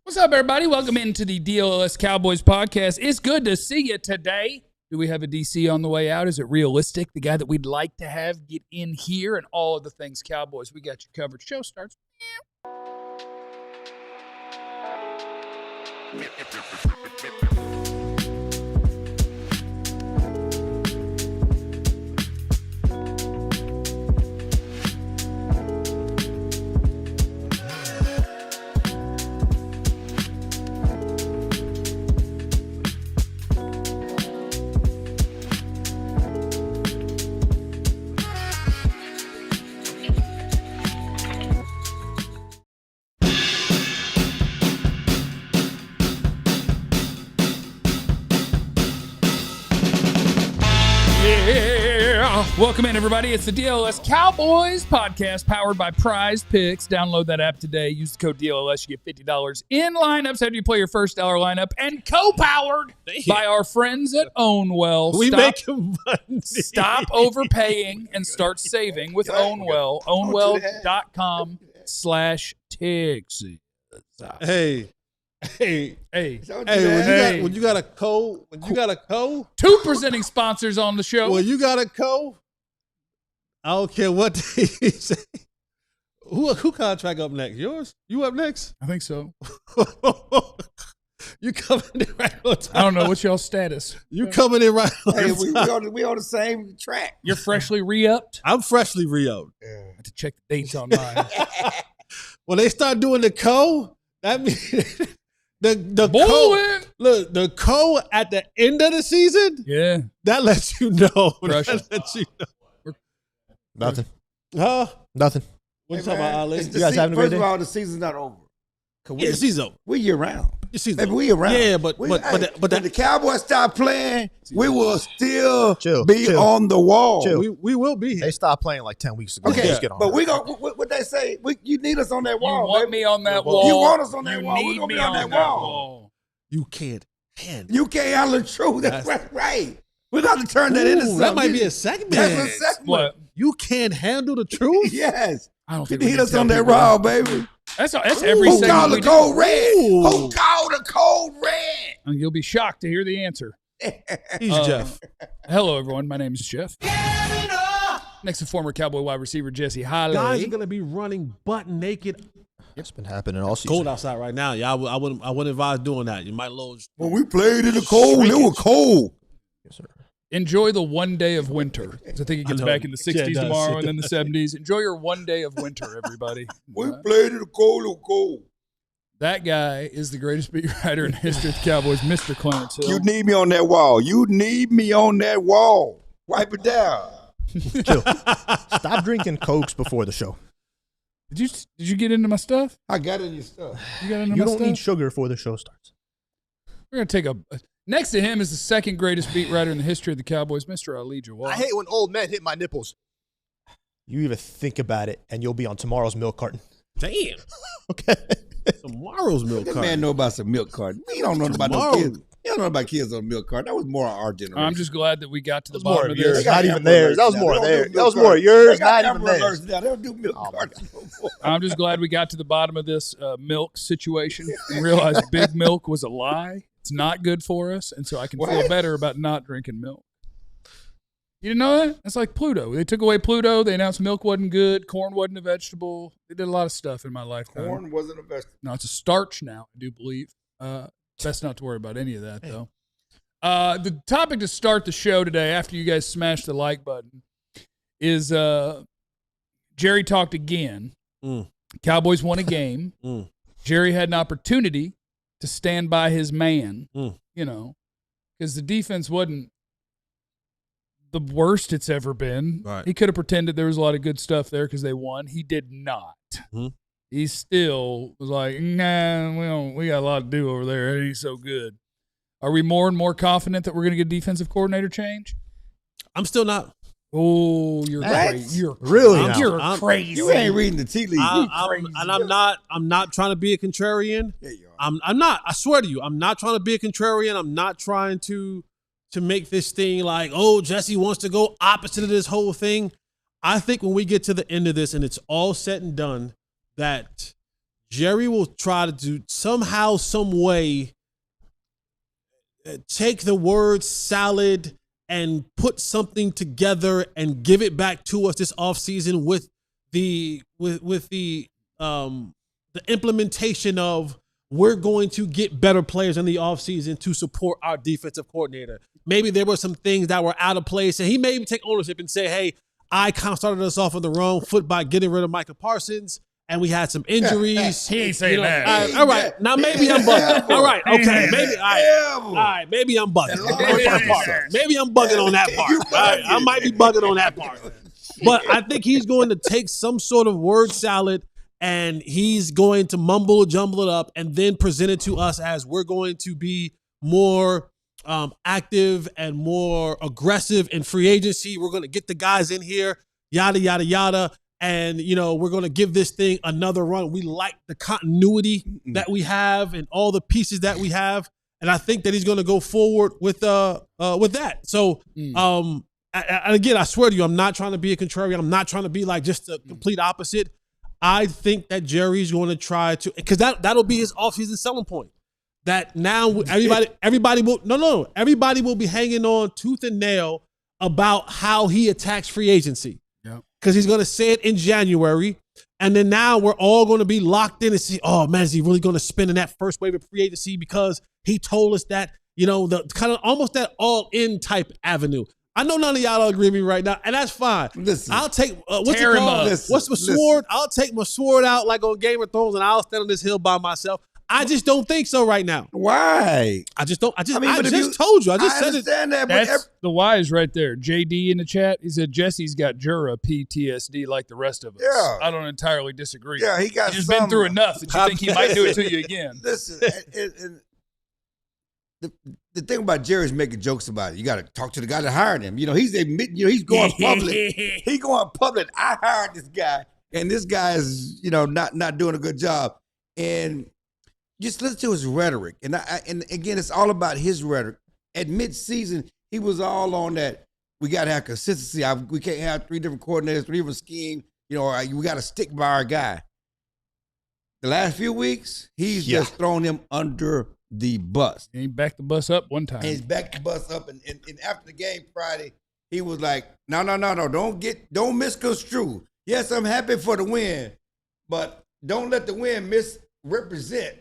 What's up, everybody? Welcome into the DLLS Cowboys podcast. It's good to see you today. Do we have a DC on the way out? Is it realistic? The guy that we'd like to have get in here and all of the things Cowboys. We got you covered. Show starts. Welcome in, everybody. It's the DLLS Cowboys podcast powered by Prize Picks. Download that app today. Use the code DLLS. You get $50 in lineups after you play your first dollar lineup, and co-powered by our friends at Ownwell. We make money. Stop overpaying and start saving with Ownwell. Ownwell.com/Texas. Hey. When you got a code, 2 presenting sponsors on the show. when you got a code, I don't care what they say. Who contract up next? Yours? You up next? I think so. You coming in right on time. I don't know. What's y'all's status? You coming in right on Hey, time. we on the same track. You're freshly re-upped? I'm freshly re-upped. I have to check the dates on mine. When they start doing the code, that means the Boy! code. Look, the code at the end of the season. Yeah. That lets you know. Russia. That lets you know. Nothing. Huh? Nothing. What you talking about, Ali? You guys having a great First day? of all, the season's not over. Yeah, the season's over. We year round. The season's Baby, over. we around. Yeah, but when that the Cowboys stop playing, we will still Chill, be chill. on the wall. Chill. we will be here. They stopped playing like 10 weeks ago. Okay, Just get on but it. we go. What they say? You need us on that You wall. want baby. me on that wall. You want us on that You wall. We need gonna me be on that wall. You can't handle. You can't handle the truth. That's right. We got to turn that into something. That might be a segment. That's a segment. What? You can't handle the truth. Yes. I don't You think we need can us tell on that people wall, baby. That's every Who segment called we the do. code red? Ooh. Who called the code red? And you'll be shocked to hear the answer. He's Jeff. Hello, everyone. My name is Jeff. Next to former Cowboy wide receiver Jesse Guys are Holley. gonna be running butt naked. It's been happening all season. Cold outside right now. Yeah, I wouldn't advise doing that. You might lose. When we played in the cold, it was cold. Yes, sir. Enjoy the one day of winter. I think it gets know. back in the 60s Yeah, it does. tomorrow and then the 70s. Enjoy your one day of winter, everybody. We played in the cold, it was cold. That guy is the greatest beat writer in the history of the Cowboys, Mr. Clarence Hill. You need me on that wall. You need me on that wall. Wipe it down. Chill. Stop drinking Cokes before the show. Did you get into my stuff? I got in your stuff. You got into You my don't stuff? need sugar before the show starts. We're going to take next to him is the second greatest beat writer in the history of the Cowboys, Mr. Ali Jawad. I hate when old men hit my nipples. You even think about it, and you'll be on tomorrow's milk carton. Damn. Okay. Tomorrow's milk That carton. man know about some milk carton. He don't know about no Tomorrow. kids. He don't know about kids on milk carton. That was more our generation. I'm just glad that we got to the That was more bottom of of yours. this. Not even theirs. That was more of theirs. That was more of yours, not even theirs. They don't do milk Oh, my cartons no more. I'm just glad we got to the bottom of this milk situation and realized big milk was a lie. It's not good for us, and so I can feel What? better about not drinking milk. You didn't know that? That's like Pluto. They took away Pluto. They announced milk wasn't good. Corn wasn't a vegetable. They did a lot of stuff in my lifetime. Corn wasn't a vegetable. No, it's a starch now, I do believe. Best not to worry about any of that, though. The topic to start the show today, after you guys smash the like button, is Jerry talked again. Cowboys won a game. Jerry had an opportunity to stand by his man, because the defense wasn't the worst it's ever been. Right. He could have pretended there was a lot of good stuff there because they won. He did not. He still was like, nah, we got a lot to do over there. It ain't so good. Are we more and more confident that we're going to get a defensive coordinator change? I'm still not. Oh, you're What? crazy. You're Really crazy. now? You're crazy. You ain't reading the tea leaves. I'm not trying to be a contrarian. Yeah, you are. I'm not. I swear to you, I'm not trying to be a contrarian. I'm not trying to make this thing like, oh, Jesse wants to go opposite of this whole thing. I think when we get to the end of this and it's all said and done, that Jerry will try to do somehow, some way, take the word salad and put something together and give it back to us this offseason with the implementation of we're going to get better players in the offseason to support our defensive coordinator. Maybe there were some things that were out of place, and he may even take ownership and say, hey, I kind of started us off on the wrong foot by getting rid of Micah Parsons, and we had some injuries. He ain't saying that. All right, now maybe I'm bugging. All right, okay, maybe all right, maybe I'm bugging. Maybe I'm bugging on that part. All right, I might be bugging on that part. But I think he's going to take some sort of word salad and he's going to jumble it up, and then present it to us as we're going to be more active and more aggressive in free agency. We're going to get the guys in here, yada, yada, yada. And, we're going to give this thing another run. We like the continuity that we have and all the pieces that we have. And I think that he's going to go forward with that. So, again, I swear to you, I'm not trying to be a contrarian. I'm not trying to be like just the complete opposite. I think that Jerry's going to try to, because that'll be his offseason selling point. That now everybody will be hanging on tooth and nail about how he attacks free agency. Because he's going to say it in January, and then now we're all going to be locked in and see, oh man, is he really going to spend in that first wave of free agency because he told us that, the kind of almost that all-in type avenue. I know none of y'all agree with me right now, and that's fine. Listen, I'll take what's my sword? I'll take my sword out like on Game of Thrones, and I'll stand on this hill by myself. I just don't think so right now. Why? I just don't. I just told you. I just said understand it. that. The why is right there. JD in the chat, he said Jesse's got Jura PTSD like the rest of us. Yeah. I don't entirely disagree. Yeah, he's just been through enough that you think he might do it to you again. Listen, the thing about Jerry is making jokes about it. You got to talk to the guy that hired him. He's admitting, he's going public. He's going public. I hired this guy, and this guy is, not doing a good job. And just listen to his rhetoric. And again, it's all about his rhetoric. At mid-season, he was all on that. We got to have consistency. We can't have 3 different coordinators, 3 different schemes. We got to stick by our guy. The last few weeks, he's just thrown him under the bus. And he backed the bus up one time. And he's backed the bus up. And after the game Friday, he was like, no, don't misconstrue. Yes, I'm happy for the win, but don't let the win misrepresent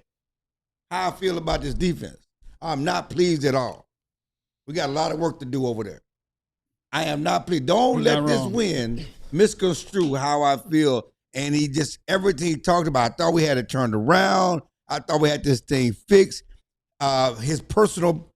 how I feel about this defense. I'm not pleased at all. We got a lot of work to do over there. I am not pleased. Don't let this win misconstrue how I feel. And everything he talked about, I thought we had it turned around. I thought we had this thing fixed. His personal,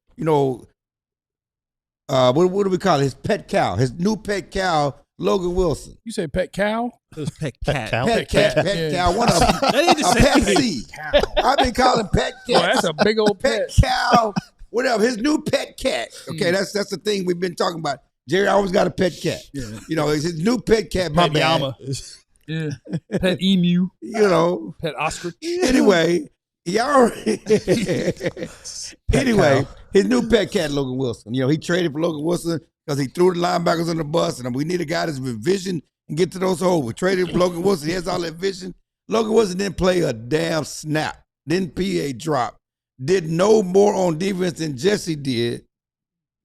what do we call it? His pet cow, his new pet cow, Logan Wilson. You say pet cow? It was pet cat. Pet cow. One of them. A Pepsi. I've been calling pet cat. Oh, that's a big old pet. Cow. Whatever. His new pet cat. Okay, that's the thing we've been talking about. Jerry always got a pet cat. Yeah. It's his new pet cat. Pet llama. Yeah. Pet emu. Pet ostrich. Anyway. Anyway, his new pet cat, Logan Wilson. He traded for Logan Wilson because he threw the linebackers on the bus, and we need a guy that's with vision and get to those holes. We traded for Logan Wilson. He has all that vision. Logan Wilson didn't play a damn snap. Didn't PA drop. Did no more on defense than Jesse did.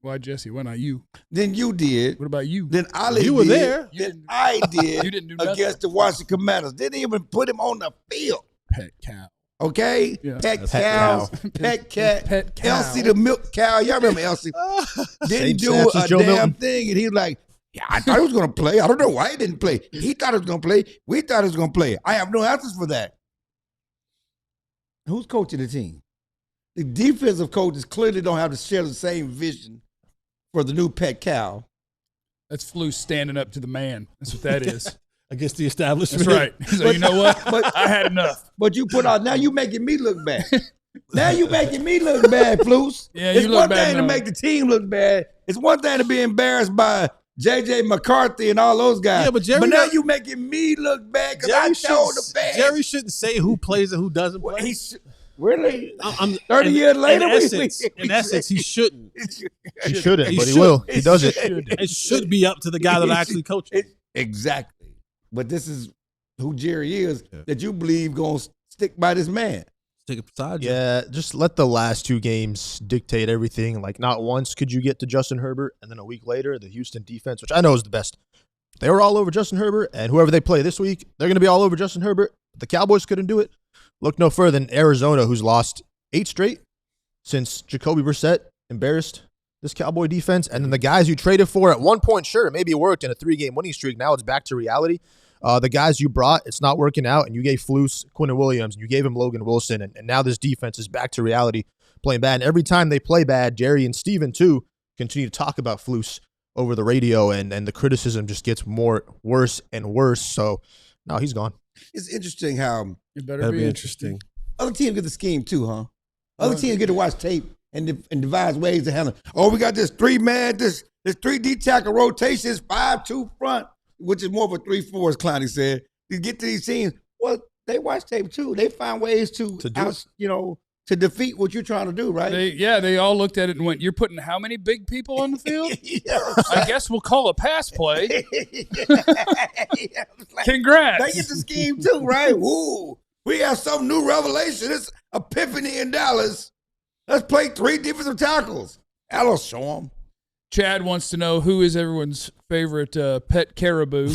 Why Jesse? Why not you? Than you did. What about you? Then Ali You were there. Then I did. You didn't do nothing. Against the Washington Commanders. Didn't even put him on the field. Pet cow. Okay? Yeah. Pet cow. Pet cat. Pet cow. Elsie the milk cow. Y'all remember Elsie? Didn't do a damn thing. And he was like, I thought he was going to play. I don't know why he didn't play. He thought he was going to play. We thought he was going to play. I have no answers for that. Who's coaching the team? The defensive coaches clearly don't have to share the same vision for the new pet cow. That's Flus standing up to the man. That's what that is. Against the establishment. That's right. So you know what? I had enough. But you put out, now you making me look bad. Now you making me look bad, Flus. Yeah, you it's look one bad thing now. to make the team look bad. It's one thing to be embarrassed by J.J. McCarthy and all those guys. Yeah, but now you making me look bad because I told the fans. Jerry shouldn't say who plays and who doesn't play. Really? 30 years later? In essence, he shouldn't. He shouldn't, but he will. He does it. It should be up to the guy that actually coaches. Exactly. But this is who Jerry is that you believe going to stick by this man. Stick it beside you. Yeah, just let the last 2 games dictate everything. Like, not once could you get to Justin Herbert, and then a week later, the Houston defense, which I know is the best, they were all over Justin Herbert, and whoever they play this week, they're going to be all over Justin Herbert. The Cowboys couldn't do it. Look no further than Arizona, who's lost 8 straight since Jacoby Brissett embarrassed this Cowboy defense. And then the guys you traded for at one point, sure, maybe it worked in a 3-game winning streak. Now it's back to reality. The guys you brought, it's not working out, and you gave Flus, Quinton Williams, and you gave him Logan Wilson, and now this defense is back to reality, playing bad. And every time they play bad, Jerry and Steven, too, continue to talk about Flus over the radio, and the criticism just gets worse and worse. So, no, he's gone. It's interesting how It better That'd be be interesting. other teams get the scheme too, huh? Other teams get to watch tape and devise ways to handle it. Oh, we got this 3-man, this 3D tackle rotation, 5-2 front, which is more of a 3-4, as Clowney said. To get to these teams, well, they watch tape too. They find ways to defeat what you're trying to do, right? They all looked at it and went, "You're putting how many big people on the field? Yeah. I guess we'll call a pass play." Like, Congrats. they get the scheme too, right? Woo! We have some new revelation. It's epiphany in Dallas. Let's play 3 defensive tackles. That'll show them. Chad wants to know who is everyone's favorite pet caribou.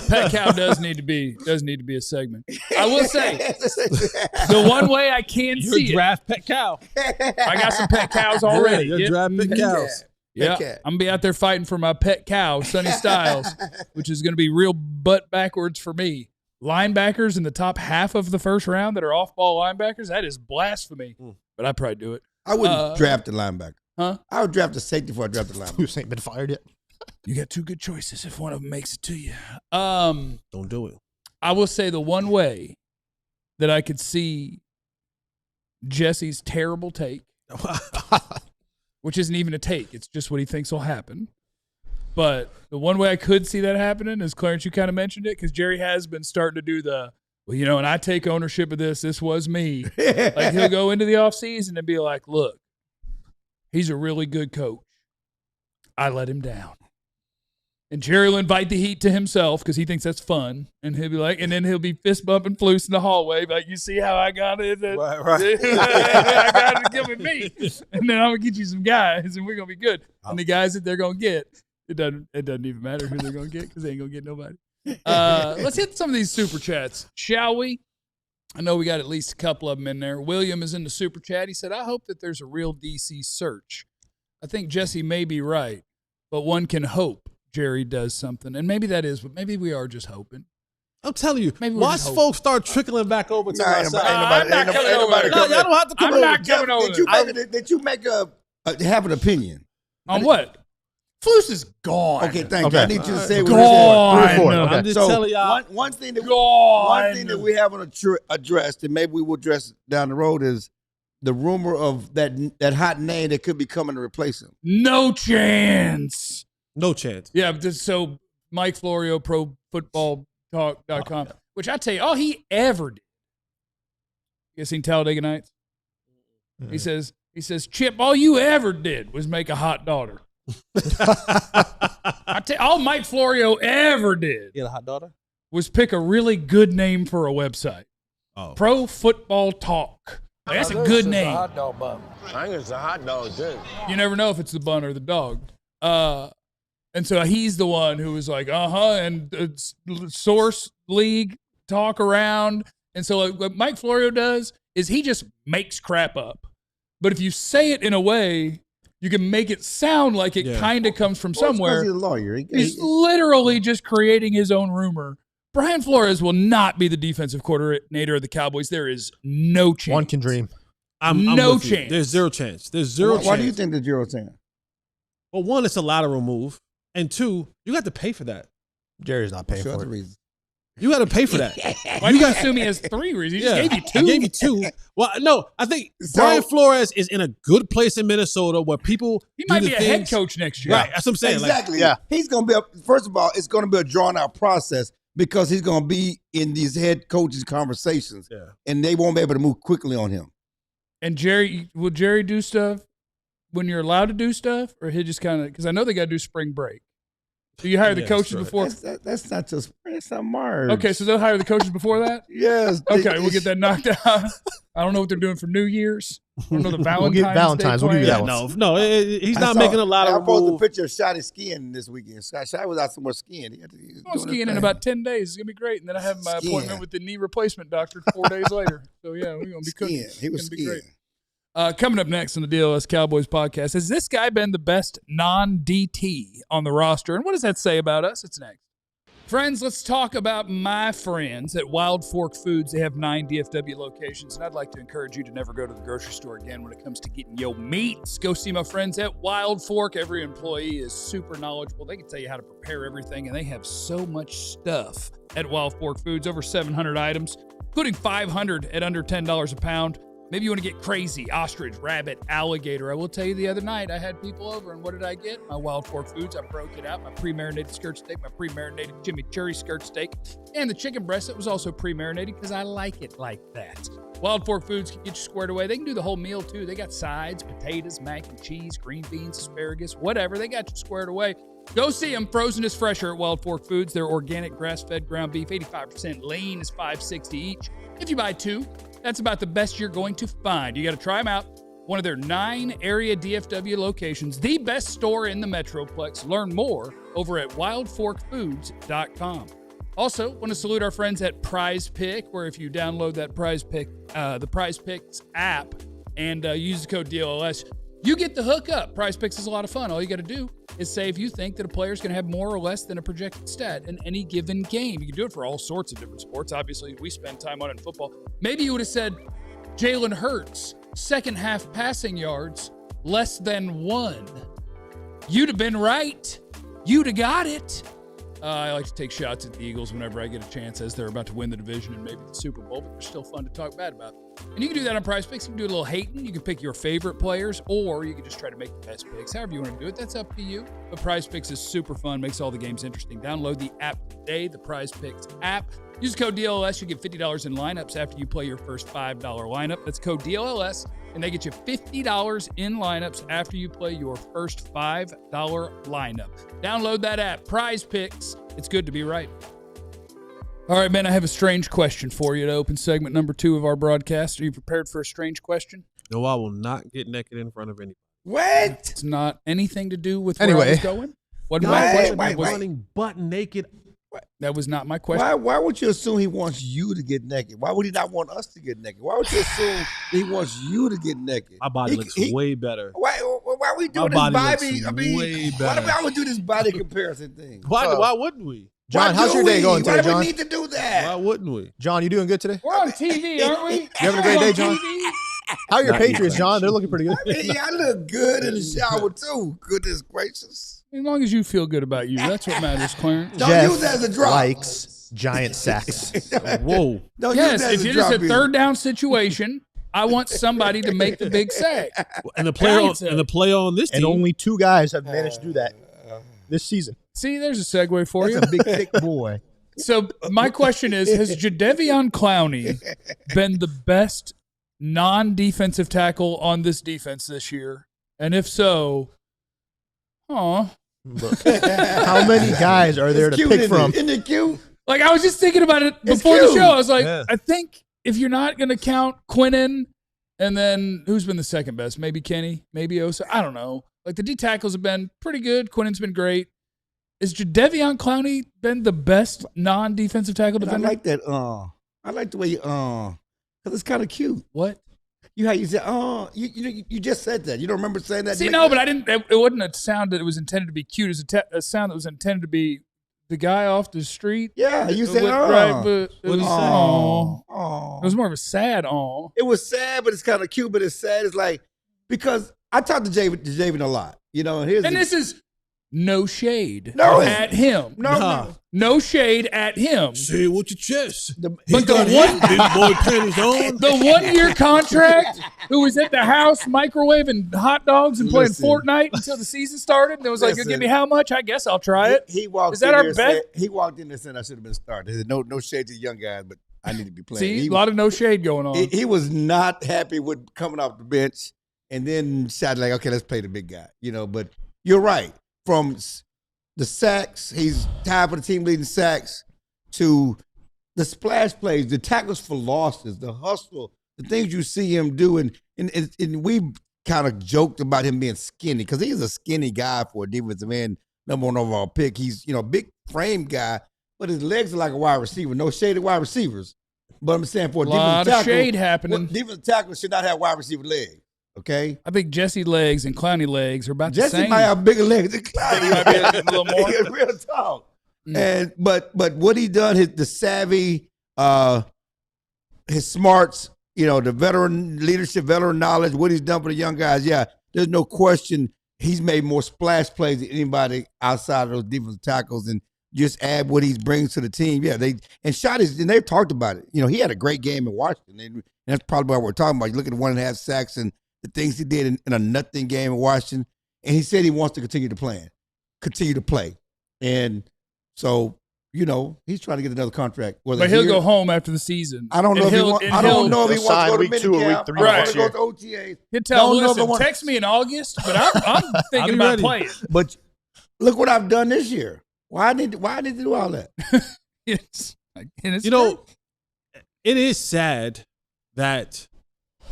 Pet cow does need to be a segment. I will say the one way I can Your see draft pet cow. it. I got some pet cows already. Your draft pet cows. Yeah, cat. I'm gonna be out there fighting for my pet cow, Sonny Styles, which is gonna be real butt backwards for me. Linebackers in the top half of the first round that are off-ball linebackers, that is blasphemy. But I'd probably do it. I wouldn't draft a linebacker. Huh? I would draft a safety before I draft a linebacker. Flus ain't been fired yet. You got 2 good choices if one of them makes it to you. Don't do it. I will say the one way that I could see Jesse's terrible take, which isn't even a take, it's just what he thinks will happen. But the one way I could see that happening is, Clarence, you kind of mentioned it, because Jerry has been starting to do and I take ownership of this. This was me. Like, he'll go into the offseason and be like, look, he's a really good coach. I let him down. And Jerry will invite the heat to himself because he thinks that's fun. And he'll be like, and then he'll be fist bumping Flus in the hallway. Like, you see how I got it? Right. I got it giving me. And then I'm going to get you some guys and we're going to be good. And the guys that they're going to get, it doesn't even matter who they're going to get because they ain't going to get nobody. Let's hit some of these super chats, shall we? I know we got at least a couple of them in there. William is in the super chat. He said, I hope that there's a real DC search. I think Jesse may be right, but one can hope Jerry does something. And maybe that is, but maybe we are just hoping. I'm telling you, Maybe watch folks start trickling back over to our side. I'm not coming over No, y'all don't have to come over. I'm not coming over. Did you make have an opinion? On what? Flus is gone. Okay, thank you. Okay. I need you to say what Gone. it is. 3 or 4. No, Okay. I'm just So telling y'all. one thing that Gone. we haven't addressed, and maybe we will address down the road, is the rumor of that hot name that could be coming to replace him. No chance. No chance. Yeah, so Mike Florio, ProFootballTalk.com, which I tell you, all he ever did. You guys seen Talladega Nights? He says, Chip, all you ever did was make a hot daughter. I tell you, all Mike Florio ever did You got a hot daughter? was pick a really good name for a website. Oh. Pro Football Talk. Like, that's a good name. I think it's a hot dog, too. You never know if it's the bun or the dog. And so he's the one who was like, and source league talk around. And so like, what Mike Florio does is he just makes crap up. But if you say it in a way, you can make it sound like it kind of comes from somewhere. He's a lawyer. He's literally just creating his own rumor. Brian Flores will not be the defensive coordinator of the Cowboys. There is no chance. One can dream. I'm No with you. chance. There's zero chance. There's zero chance. Why do you think the zero chance? Well, one, it's a lateral move. And 2, you got to pay for that. Jerry's not paying Sure, for the it. reason. You got to pay for that. Why do you assume he has 3 reasons? He just gave you 2. I gave you 2. Well, no, I think So- Brian Flores is in a good place in Minnesota where people He do might the be a things- head coach next year. Right, that's what I'm saying. Exactly. yeah. He's going to be first of all, it's going to be a drawn out process because he's going to be in these head coaches conversations, and they won't be able to move quickly on him. And will Jerry do stuff when you're allowed to do stuff, or he just kind of, because I know they got to do spring break. Do you hire the coaches before? That's not till spring. It's not March. Okay, so they'll hire the coaches before that? Yes. Okay, we'll get that knocked out. I don't know what they're doing for New Year's. I don't know the Valentine's We'll get Valentine's. Day We'll give you plan. that one. No, he's not making a lot of I posted a moves. picture of Shotty skiing this weekend. Shotty was out somewhere skiing. He I'm skiing in about 10 days. It's going to be great. And then I have my appointment with the knee replacement doctor 4 days later. So, yeah, we're going to be cooking. He was skiing. Great. Coming up next on the DLLS Cowboys podcast, has this guy been the best non-DT on the roster? And what does that say about us? It's next. Friends, let's talk about my friends at Wild Fork Foods. They have 9 DFW locations, and I'd like to encourage you to never go to the grocery store again when it comes to getting your meats. Go see my friends at Wild Fork. Every employee is super knowledgeable. They can tell you how to prepare everything, and they have so much stuff at Wild Fork Foods, over 700 items, including 500 at under $10 a pound. Maybe you want to get crazy, ostrich, rabbit, alligator. I will tell you the other night, I had people over, and what did I get? My Wild Fork Foods. I broke it out. My pre-marinated skirt steak, my pre-marinated chimichurri skirt steak, and the chicken breast that was also pre-marinated because I like it like that. Wild Fork Foods can get you squared away. They can do the whole meal, too. They got sides, potatoes, mac and cheese, green beans, asparagus, whatever. They got you squared away. Go see them. Frozen is fresher at Wild Fork Foods. They're organic, grass-fed ground beef, 85% lean is $5.60 each. If you buy 2, that's about the best you're going to find. You got to try them out. One of their 9 area DFW locations, the best store in the Metroplex. Learn more over at wildforkfoods.com. Also, want to salute our friends at Prize Pick, where if you download that the Prize Picks app and use the code DLLS, you get the hookup. Prize Picks is a lot of fun. All you got to do is say if you think that a player's going to have more or less than a projected stat in any given game. You can do it for all sorts of different sports. Obviously, we spend time on it in football. Maybe you would have said Jalen Hurts, second half passing yards, less than 1. You'd have been right. You'd have got it. I like to take shots at the Eagles whenever I get a chance as they're about to win the division and maybe the Super Bowl, but they're still fun to talk bad about. And you can do that on Prize Picks. You can do a little hating. You can pick your favorite players, or you can just try to make the best picks. However you want to do it, that's up to you. But Prize Picks is super fun, makes all the games interesting. Download the app today, the Prize Picks app. Use code DLLS. You get $50 in lineups after you play your first $5 lineup. That's code DLLS, and they get you $50 in lineups after you play your first $5 lineup. Download that app, Prize Picks. It's good to be right. All right, man, I have a strange question for you to open segment number 2 of our broadcast. Are you prepared for a strange question? No, I will not get naked in front of anybody. What? It's not anything to do with where I was going. What my question was running butt naked. That was not my question. Why would you assume he wants you to get naked? Why would he not want us to get naked? Why would you assume he wants you to get naked? My body looks way better. Why are we doing My this body body? looks way better. Why do we do this body comparison thing? Why wouldn't we? John, how's your day going today, John? Why do we need to do that? Why wouldn't we? John, you doing good today? We're on TV, aren't we? You having a great day, John? How are your Patriots, John? They're looking pretty good. I mean, I look good in the shower, too. Goodness gracious. As long as you feel good about you, that's what matters, Clarence. Don't Jeff use that as a drop. likes giant sacks. Whoa. Don't Yes, use that if as a it is drop a either. third down situation, I want somebody to make the big sack. And the player on this team. And only 2 guys have managed to do that this season. See, there's a segue for you. That's a big, thick boy. So my question is, has Jadeveon Clowney been the best non-defensive tackle on this defense this year? And if so, Look, how many guys are there to pick from? Isn't it cute? like I was just thinking about it before the show. I was like, I think if you're not going to count Quinnen, and then who's been the second best? Maybe Kenny, maybe Osa. I don't know. Like the D tackles have been pretty good. Quinnen's been great. Is Jadeveon Clowney been the best non-defensive tackle I defender? like that. I like the way you because it's kind of cute. What? You said you just said that. You don't remember saying that? See, no, but I didn't. It wasn't a sound that was intended to be cute. It was a sound that was intended to be the guy off the street. Yeah, you said right, but it was, oh. it was more of a sad "aw." It was sad, but it's kind of cute. But it's sad. It's like because I talked to Javen a lot, and this is no shade at him. No shade at him. Say it with your chest. But the big boy panties on. The 1-year contract, who was at the house microwaving hot dogs and playing Fortnite until the season started, and it was like, "You'll give me how much? I guess I'll try it." He walked. Is that our bet? He walked in there saying I should have been started. He said, "No shade to the young guys, but I need to be playing." See, a lot of no shade going on. He was not happy with coming off the bench, and then shot like, "Okay, let's play the big guy," But you're right. From the sacks, he's tied for the team leading sacks, to the splash plays, the tackles for losses, the hustle, the things you see him do. And we kind of joked about him being skinny because he's a skinny guy for a defensive end, number 1 overall pick. He's, big frame guy, but his legs are like a wide receiver. No shade at wide receivers. But I'm saying for a defensive tackle, shade happening. Defensive tackle should not have wide receiver legs. Okay, I think Jesse legs and Clowney legs are about the same. Jesse might have bigger legs than Clowney. He might be a little more. Real talk. And but what he done, the savvy, his smarts, the veteran leadership, veteran knowledge, what he's done for the young guys. Yeah, there's no question he's made more splash plays than anybody outside of those defensive tackles, and just add what he brings to the team. Yeah, they've talked about it. He had a great game in Washington. And that's probably what we're talking about. You look at the 1.5 sacks and the things he did in a nothing game in Washington, and he said he wants to continue to play. And so, he's trying to get another contract. But he'll go home after the season. I don't know if he wants to go to week 2 or week 3 next year. Go to OTAs. He'll tell listen, text me in August, but I'm thinking about playing. But look what I've done this year. Why I need to do all that? It is sad that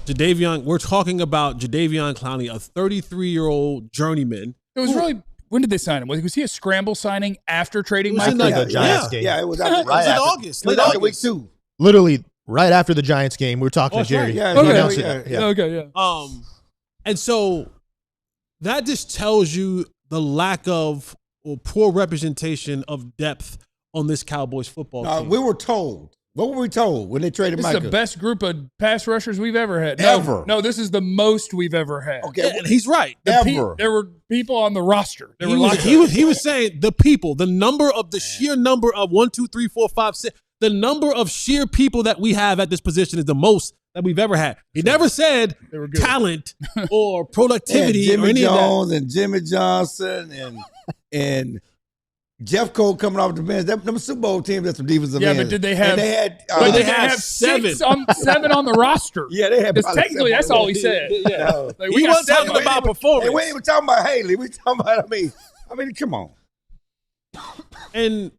we're talking about Jadeveon Clowney, a 33-year-old journeyman. It was really, when did they sign him? Was he a scramble signing after trading Mike? The Giants game. Yeah, it was in August. Late August. Week 2. Literally right after the Giants game, we were talking to Jerry. Right. Yeah. Okay. And so that just tells you the lack of or poor representation of depth on this Cowboys football team. We were told. What were we told when they traded Micah? This is the best group of pass rushers we've ever had. Ever. No, this is the most we've ever had. Okay, and he's right. Ever. There were people on the roster. He was saying the people, the sheer number of 1, 2, 3, 4, 5, 6, the number of sheer people that we have at this position is the most that we've ever had. He never said talent or productivity Jimmy or any Jones of that. And Jimmy Johnson and Jeff Cole coming off the bench. Them Super Bowl teams had some defensive ends. But did they have? They had 7. Seven on the roster. Yeah, they had. Because technically, that's all he said. Yeah. No. He wasn't talking about performance. We ain't even talking about Haley. We talking about. I mean, come on. And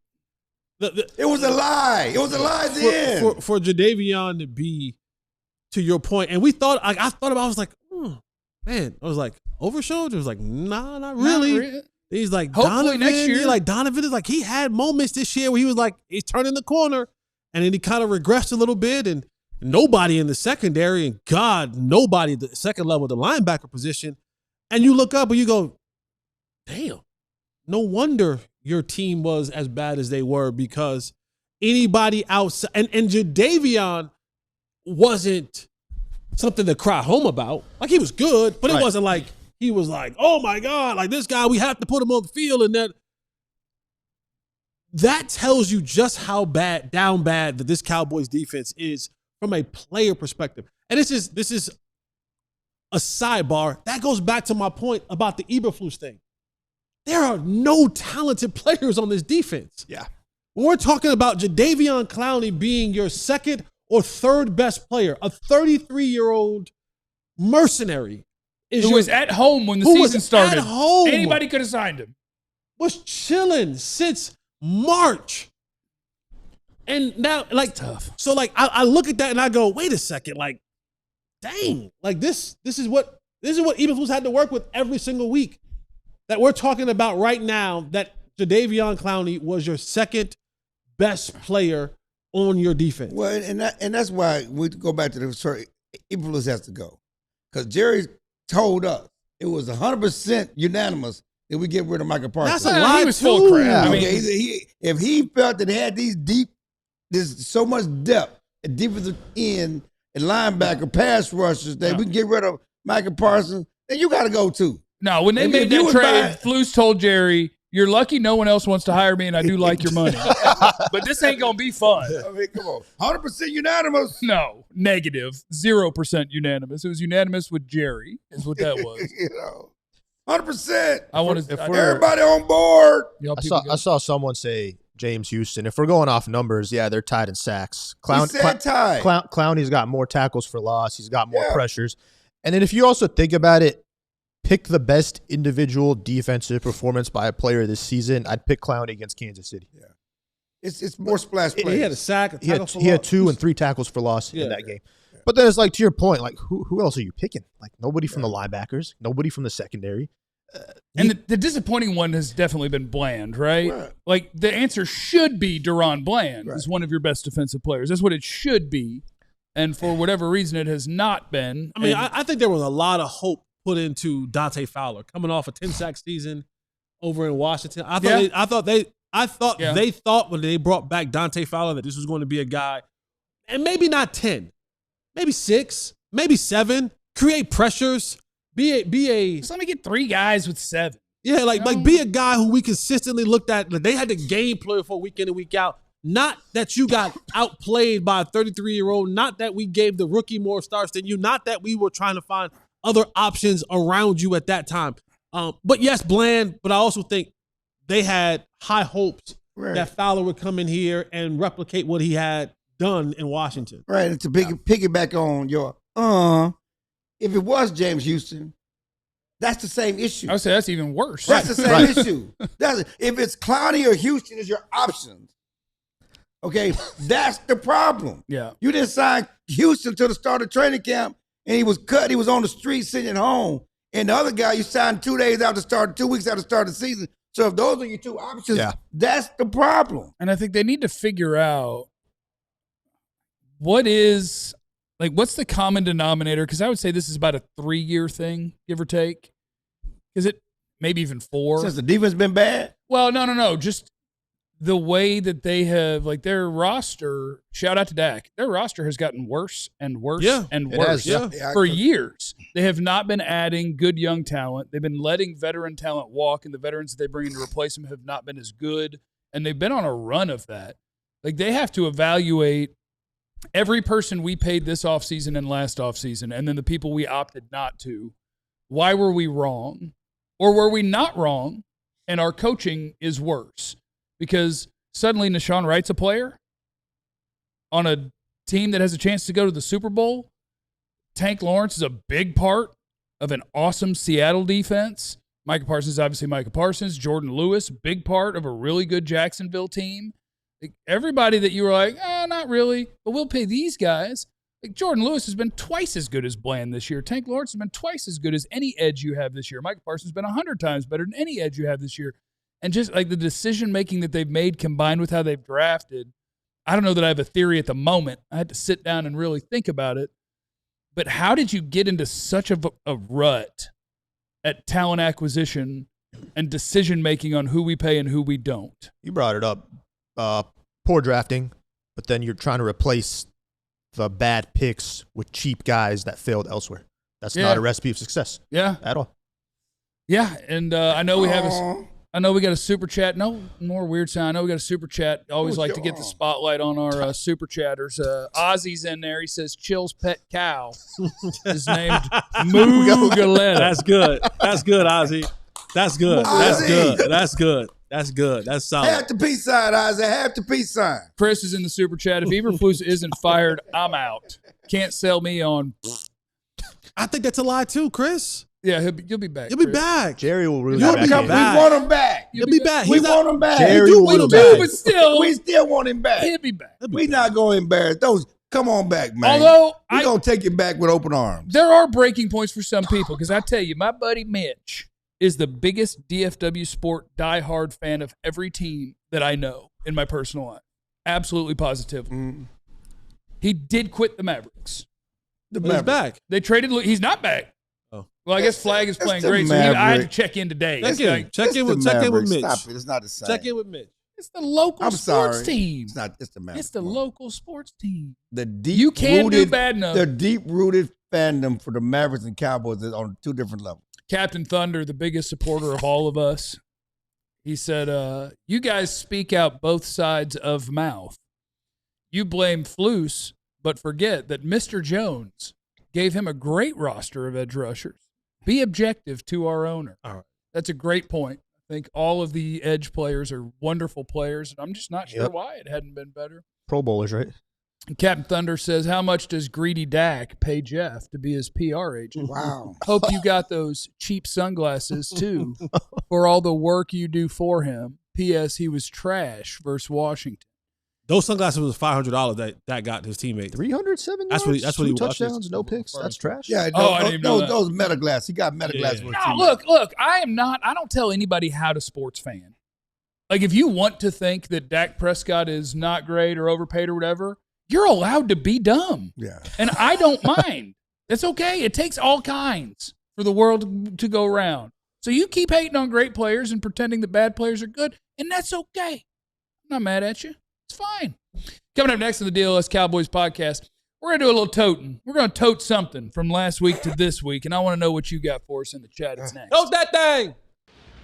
it was a lie. It was a lie then. For Jadeveon to be, to your point, and we thought, I thought about, I was like, man, I was like, overshowed? It was like, nah, not really. He's like, hopefully Donovan, next year. Donovan is like, he had moments this year where he was like, he's turning the corner, and then he kind of regressed a little bit, and nobody in the secondary, and nobody at the second level, the linebacker position, and you look up and you go, damn, no wonder your team was as bad as they were, because anybody outside, and Jadeveon wasn't something to cry home about. Like, he was good, but it wasn't like, he was like, oh my God, like this guy, we have to put him on the field. And that tells you just how down bad that this Cowboys defense is from a player perspective. And this is a sidebar. That goes back to my point about the Eberflus thing. There are no talented players on this defense. Yeah. When we're talking about Jadeveon Clowney being your second or third best player, a 33-year-old mercenary, who was at home when the season started. At home. Anybody could have signed him. Was chilling since March. And now, like, tough. So, like, I look at that and I go, wait a second, like, dang, like this is what Eberflus had to work with every single week. That we're talking about right now, that Jadeveon Clowney was your second best player on your defense. Well, and that's why we go back to the story. Eberflus has to go, because Jerry told us it was 100% unanimous that we get rid of Michael Parsons. That's a lie. He was full of crap. Yeah. I mean, if he felt that he had there's so much depth at defensive end and linebacker pass rushers that we can get rid of Michael Parsons, then you got to go too. No, when they made that trade, Flus told Jerry, "You're lucky no one else wants to hire me, and I do like your money, but this ain't gonna be fun." I mean, come on, 100% unanimous. No, negative, 0% unanimous. It was unanimous with Jerry, is what that was. 100%. I want to. Everybody on board. I saw someone say James Houston. If we're going off numbers, yeah, they're tied in sacks. Clowney's got more tackles for loss. He's got more pressures. And then if you also think about it, pick the best individual defensive performance by a player this season, I'd pick Clowney against Kansas City. Yeah. It's more splash plays. He had a sack. He had 2 and 3 tackles for loss in that game. But then it's like, to your point, like, who else are you picking? Like, nobody from the linebackers, nobody from the secondary. And the disappointing one has definitely been Bland, right? Like, the answer should be Deron Bland is one of your best defensive players. That's what it should be. And for whatever reason, it has not been. I mean, I think there was a lot of hope put into Dante Fowler coming off a 10-sack season over in Washington. I thought they thought when they brought back Dante Fowler that this was going to be a guy, and maybe not 10, maybe 6, maybe 7, create pressures, be a. Just let me get 3 guys with 7. Yeah, like be a guy who we consistently looked at. Like, they had the game plan for week in and week out. Not that you got outplayed by a 33-year-old. Not that we gave the rookie more starts than you. Not that we were trying to find other options around you at that time. But yes, Bland. But I also think they had high hopes that Fowler would come in here and replicate what he had done in Washington. Right, and to piggyback on your if it was James Houston, that's the same issue. I would say that's even worse. That's the same issue. If it's Clowney or Houston is your options, okay, that's the problem. Yeah. You didn't sign Houston to the start of training camp, and he was cut. He was on the street sitting at home. And the other guy you signed 2 days after start, 2 weeks after the start of the season. So if those are your 2 options, that's the problem. And I think they need to figure out what's the common denominator? Because I would say this is about a 3-year thing, give or take. Is it maybe even 4? Since the defense been bad? Well, no. Just the way that they have, like, their roster, shout out to Dak, their roster has gotten worse and worse and worse for years. They have not been adding good young talent. They've been letting veteran talent walk, and the veterans that they bring in to replace them have not been as good. And they've been on a run of that. Like, they have to evaluate every person we paid this offseason and last offseason, and then the people we opted not to. Why were we wrong? Or were we not wrong, and our coaching is worse? Because suddenly Nashawn Wright's a player on a team that has a chance to go to the Super Bowl. Tank Lawrence is a big part of an awesome Seattle defense. Micah Parsons is obviously Micah Parsons. Jordan Lewis, big part of a really good Jacksonville team. Like, everybody that you were like, not really, but we'll pay these guys. Like, Jordan Lewis has been twice as good as Bland this year. Tank Lawrence has been twice as good as any edge you have this year. Micah Parsons has been 100 times better than any edge you have this year. And just like the decision-making that they've made combined with how they've drafted, I don't know that I have a theory at the moment. I had to sit down and really think about it. But how did you get into such a rut at talent acquisition and decision-making on who we pay and who we don't? You brought it up. Poor drafting, but then you're trying to replace the bad picks with cheap guys that failed elsewhere. That's not a recipe of success. Yeah. At all. Yeah, and I know we have I know we got a super chat. No more weird sound. I know we got a super chat. Always like to get the spotlight on our super chatters. Ozzy's in there. He says Chill's pet cow is named Moo Galetta. That's good. That's good, Ozzy. That's good. That's good. That's good. That's good. That's solid. Half the peace sign, Isaac. Half the peace sign. Chris is in the super chat. If Eberflus isn't fired, I'm out. Can't sell me on. I think that's a lie too, Chris. Yeah, you'll be back. You'll be back. Jerry will really You'll be be back. back. We want him back. You'll be back. We want him back. Jerry do will want him be back. back. But still, We still want him back. he'll be back. We not going to embarrass those. Come on back, man. Although we're going to take you back with open arms. there are breaking points for some people, because I tell you, my buddy Mitch is the biggest DFW sport diehard fan of every team that I know in my personal life. Absolutely positively. He did quit the Mavericks. He's back. They traded. He's not back. Oh. Well, I guess Flag is playing the great, so I had to Mavericks. check in today. Check in with Mitch. Stop it. It's not the same. Check in with Mitch. It's the local I'm sports sorry. team. It's not. It's the Mavericks. It's the local sports team. The deep You can't do rooted, bad enough. The deep-rooted fandom for the Mavericks and Cowboys is on 2 different levels. Captain Thunder, the biggest supporter of all of us, he said, you guys speak out both sides of mouth. You blame Flus, but forget that Mr. Jones gave him a great roster of edge rushers. Be objective to our owner. All right. That's a great point. I think all of the edge players are wonderful players, and I'm just not sure why it hadn't been better. Pro Bowlers, right? Captain Thunder says, how much does Greedy Dak pay Jeff to be his PR agent? Wow. Hope you got those cheap sunglasses, too, for all the work you do for him. P.S. He was trash versus Washington. Those sunglasses was $500 that got his teammate. 307 That's yards, what he two watches. touchdowns, no picks. That's trash. Yeah, I didn't even know that. those meta glass. He got meta glass. Yeah. No, look, I don't tell anybody how to sports fan. Like, if you want to think that Dak Prescott is not great or overpaid or whatever, you're allowed to be dumb. Yeah. And I don't mind. It's okay. It takes all kinds for the world to go around. So you keep hating on great players and pretending that bad players are good, and that's okay. I'm not mad at you. It's fine. Coming up next on the DLLS Cowboys podcast, we're going to do a little toting. We're going to tote something from last week to this week, and I want to know what you got for us in the chat. It's next. Tote that thing!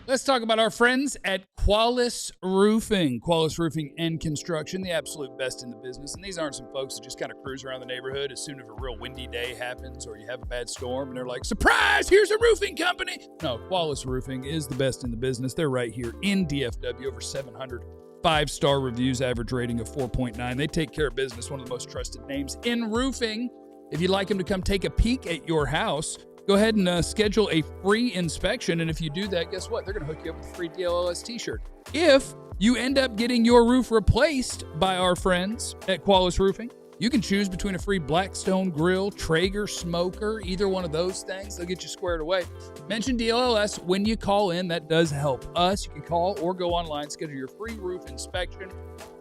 Let's talk about our friends at Qualis Roofing. Qualis Roofing and Construction, the absolute best in the business. And these aren't some folks that just kind of cruise around the neighborhood as soon as a real windy day happens or you have a bad storm and they're like, surprise, here's a roofing company. No, Qualis Roofing is the best in the business. They're right here in DFW, over 700 5-star reviews, average rating of 4.9. They take care of business, one of the most trusted names in roofing. If you'd like them to come take a peek at your house, go ahead and schedule a free inspection. And if you do that, guess what? They're going to hook you up with a free DLLS t-shirt. If you end up getting your roof replaced by our friends at Qualis Roofing, you can choose between a free Blackstone grill, Traeger smoker, either one of those things. They'll get you squared away. Mention DLLS when you call in. That does help us. You can call or go online, schedule your free roof inspection.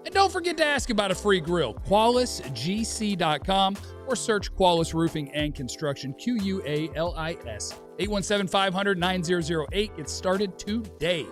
And don't forget to ask about a free grill. QualisGC.com or search Qualis Roofing and Construction, QUALIS. 817-500-9008. Get started today.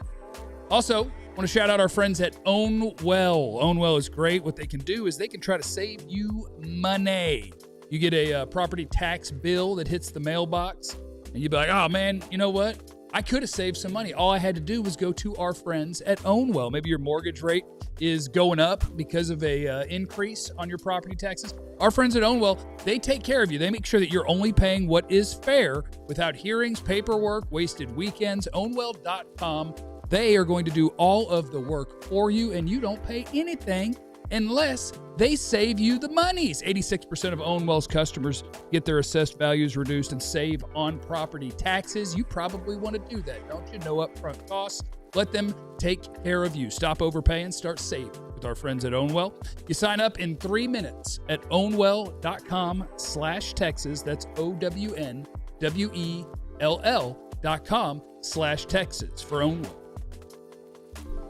Also, I want to shout out our friends at Ownwell. Ownwell is great. What they can do is they can try to save you money. You get a property tax bill that hits the mailbox, and you'd be like, oh, man, you know what? I could have saved some money. All I had to do was go to our friends at Ownwell. Maybe your mortgage rate is going up because of a increase on your property taxes. Our friends at Ownwell, they take care of you. They make sure that you're only paying what is fair without hearings, paperwork, wasted weekends. Ownwell.com. They are going to do all of the work for you, and you don't pay anything unless they save you the monies. 86% of Ownwell's customers get their assessed values reduced and save on property taxes. You probably want to do that, don't you? No upfront costs. Let them take care of you. Stop overpaying, start saving with our friends at Ownwell. You sign up in 3 minutes at ownwell.com/Texas. That's OWNWELL.com/Texas for Ownwell.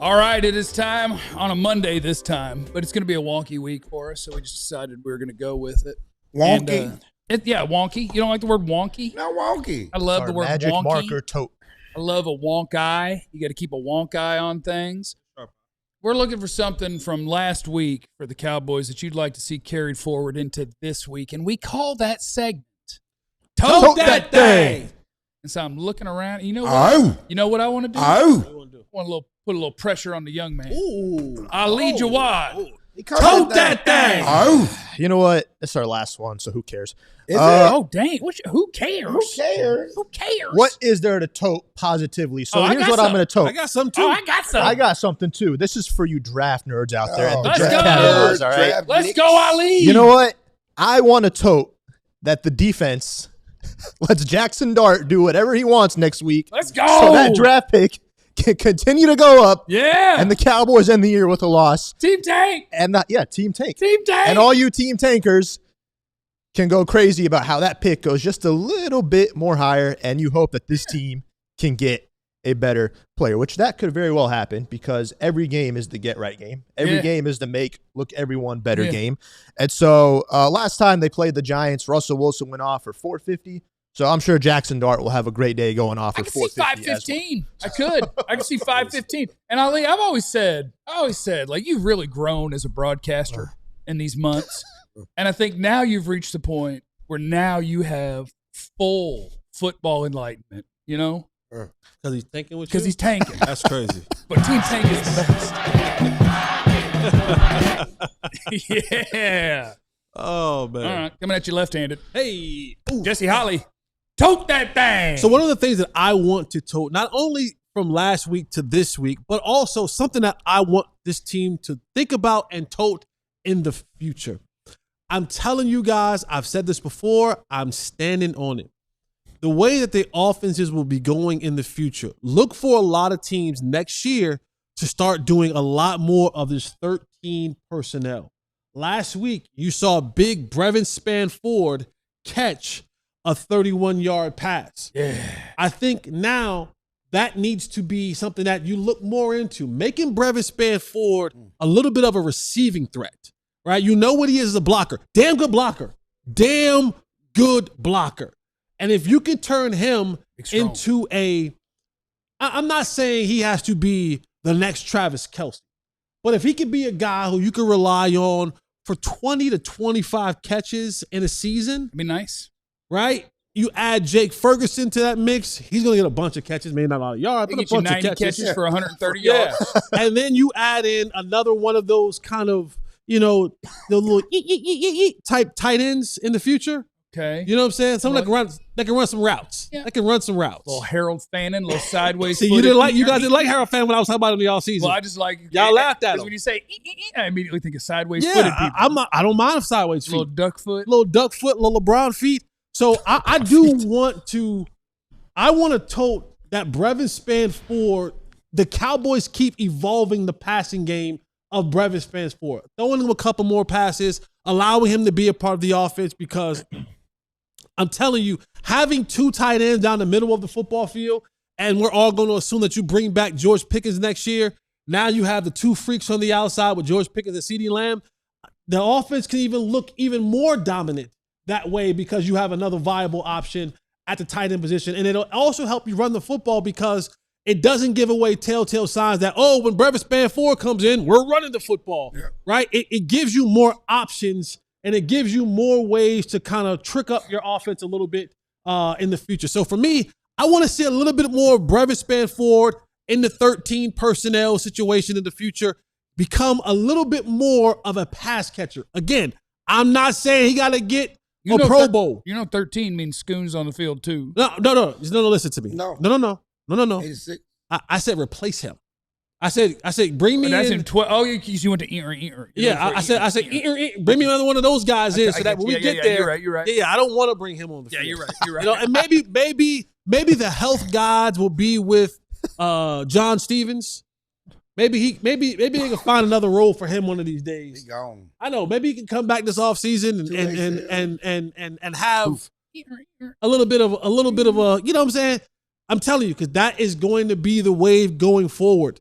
All right, it is time on a Monday this time, but it's going to be a wonky week for us, so we just decided we were going to go with it. Wonky? Yeah, wonky. You don't like the word wonky? Not wonky. I love the word magic wonky. marker tote. I love a wonk eye. You got to keep a wonk eye on things. We're looking for something from last week for the Cowboys that you'd like to see carried forward into this week, and we call that segment Tote that thing! And so I'm looking around. You know what? You know what I want to do? I want to put a little pressure on the young man. Ooh. Ali Jawad. Tote that thing! You know what? It's our last one, so who cares? Oh, dang. Who cares? Who cares? Who cares? What is there to tote positively? So I here's got what I'm going to tote. I got some too. Oh, I got some. I got something too. This is for you draft nerds out there. at the Let's draft go. categories, all right? Let's go, Ali. You know what? I want to tote that the defense lets Jackson Dart do whatever he wants next week. Let's go. So that draft pick can continue to go up. Yeah. And the Cowboys end the year with a loss. Team Tank. And Team Tank. Team Tank. And all you Team Tankers can go crazy about how that pick goes just a little bit more higher, and you hope that this team can get a better player, which that could very well happen because every game is the get-right game. Every game is the make look everyone better game. And so last time they played the Giants, Russell Wilson went off for 450. So I'm sure Jackson Dart will have a great day going off for 450. I could see 515. I could see 515. And Ali, I've always said, like, you've really grown as a broadcaster in these months. And I think now you've reached the point where now you have full football enlightenment, you know? Because he's tanking with you? Because he's tanking. That's crazy. But Team Tank is the best. Yeah. Oh, man. All right. Coming at you left-handed. Hey. Ooh. Jesse Holly. Tote that thing. So one of the things that I want to tote, not only from last week to this week, but also something that I want this team to think about and tote in the future. I'm telling you guys, I've said this before, I'm standing on it. The way that the offenses will be going in the future, look for a lot of teams next year to start doing a lot more of this 13 personnel. Last week, you saw big Brevin Spanford catch a 31-yard pass. Yeah. I think now that needs to be something that you look more into, making Brevin Spanford a little bit of a receiving threat, right? You know what he is as a blocker. Damn good blocker. Damn good blocker. And if you can turn him into I'm not saying he has to be the next Travis Kelce, but if he could be a guy who you can rely on for 20 to 25 catches in a season. That'd be nice. Right? You add Jake Ferguson to that mix, he's going to get a bunch of catches, maybe not a lot of yards, but a bunch of catches for 130 yards. And then you add in another one of those kind of, the little type tight ends in the future. Okay. You know what I'm saying? Someone that can run some routes. Yeah. That can run some routes. Little Harold Fannin, little sideways. See, you guys didn't like Harold Fannin when I was talking about him in the offseason. Well, I just like y'all laughed at him. when you say I immediately think of sideways footed people. I don't mind sideways feet. Little duck foot, little LeBron feet. So I do want to tote that Brevin Spanford. The Cowboys keep evolving the passing game of Brevin Spanford, throwing him a couple more passes, allowing him to be a part of the offense, because I'm telling you, having two tight ends down the middle of the football field, and we're all going to assume that you bring back George Pickens next year. Now you have the two freaks on the outside with George Pickens and CeeDee Lamb. The offense can even look even more dominant that way because you have another viable option at the tight end position. And it'll also help you run the football because it doesn't give away telltale signs that, when Brevin Spanford comes in, we're running the football, right? It gives you more options, and it gives you more ways to kind of trick up your offense a little bit in the future. So for me, I want to see a little bit more of Brevin Spanford in the 13 personnel situation in the future, become a little bit more of a pass catcher. Again, I'm not saying he got to get a Pro Bowl. 13 means Scoons on the field too. No, listen to me. No. 86. I said replace him. I said bring me that's in. 12. Oh, you went to ear. Yeah, I said bring me another one of those guys in so that when we get there. You're right. Yeah, I don't want to bring him on the field. Yeah, you're right. And maybe the health gods will be with John Stevens. Maybe they can find another role for him one of these days. He gone. I know. Maybe he can come back this offseason and have a little bit of a you know what I'm saying? I'm telling you, because that is going to be the wave going forward.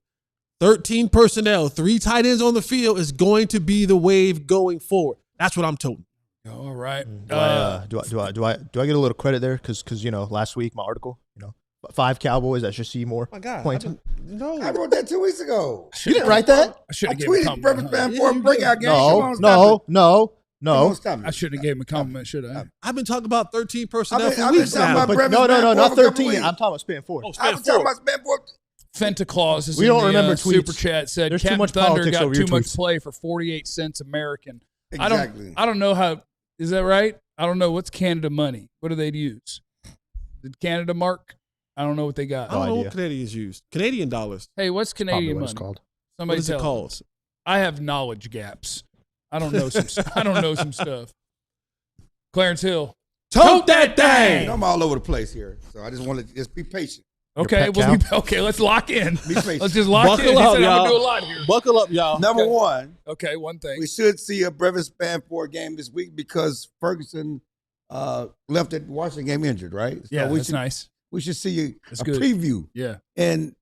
13 personnel, 3 tight ends on the field is going to be the wave going forward. That's what I'm told. All right. Do I get a little credit there? Because last week my article, 5 Cowboys that should see more points. I wrote that 2 weeks ago. You didn't write that? I should have given tweeted Brevin Spanford breakout game. No. I should have gave him a compliment. Should have. I've been talking about 13 personnel for I've been weeks talking now. about But Brevin Not Spanford 13. for a I'm talking about Spanford. I've been talking about Spanford. Fenta Claus is We in don't the remember super tweets. chat said There's too Captain much Thunder politics got over your too much tweets. play for 48 cents American. Exactly. I don't know how. Is that right? I don't know. What's Canada money? What do they use? Did Canada mark? I don't know what they got. I don't know idea. what Canadians use. Canadian dollars. Hey, what's Canadian What money? it's called. Somebody What is it tell called? us. I have knowledge gaps. I don't know some stuff. Clarence Hill. Tote that thing. I'm all over the place here, so I just want to just be patient. Okay, let's lock in. Be patient. Let's just lock Buckle in. up, I'm y'all. gonna do a lot here. Buckle up, y'all. Number one, Okay, one thing. we should see a Brevin Spanford game this week because Ferguson left at Washington game injured, right? So Yeah, we that's should, nice. We should see That's a good. preview. Yeah. And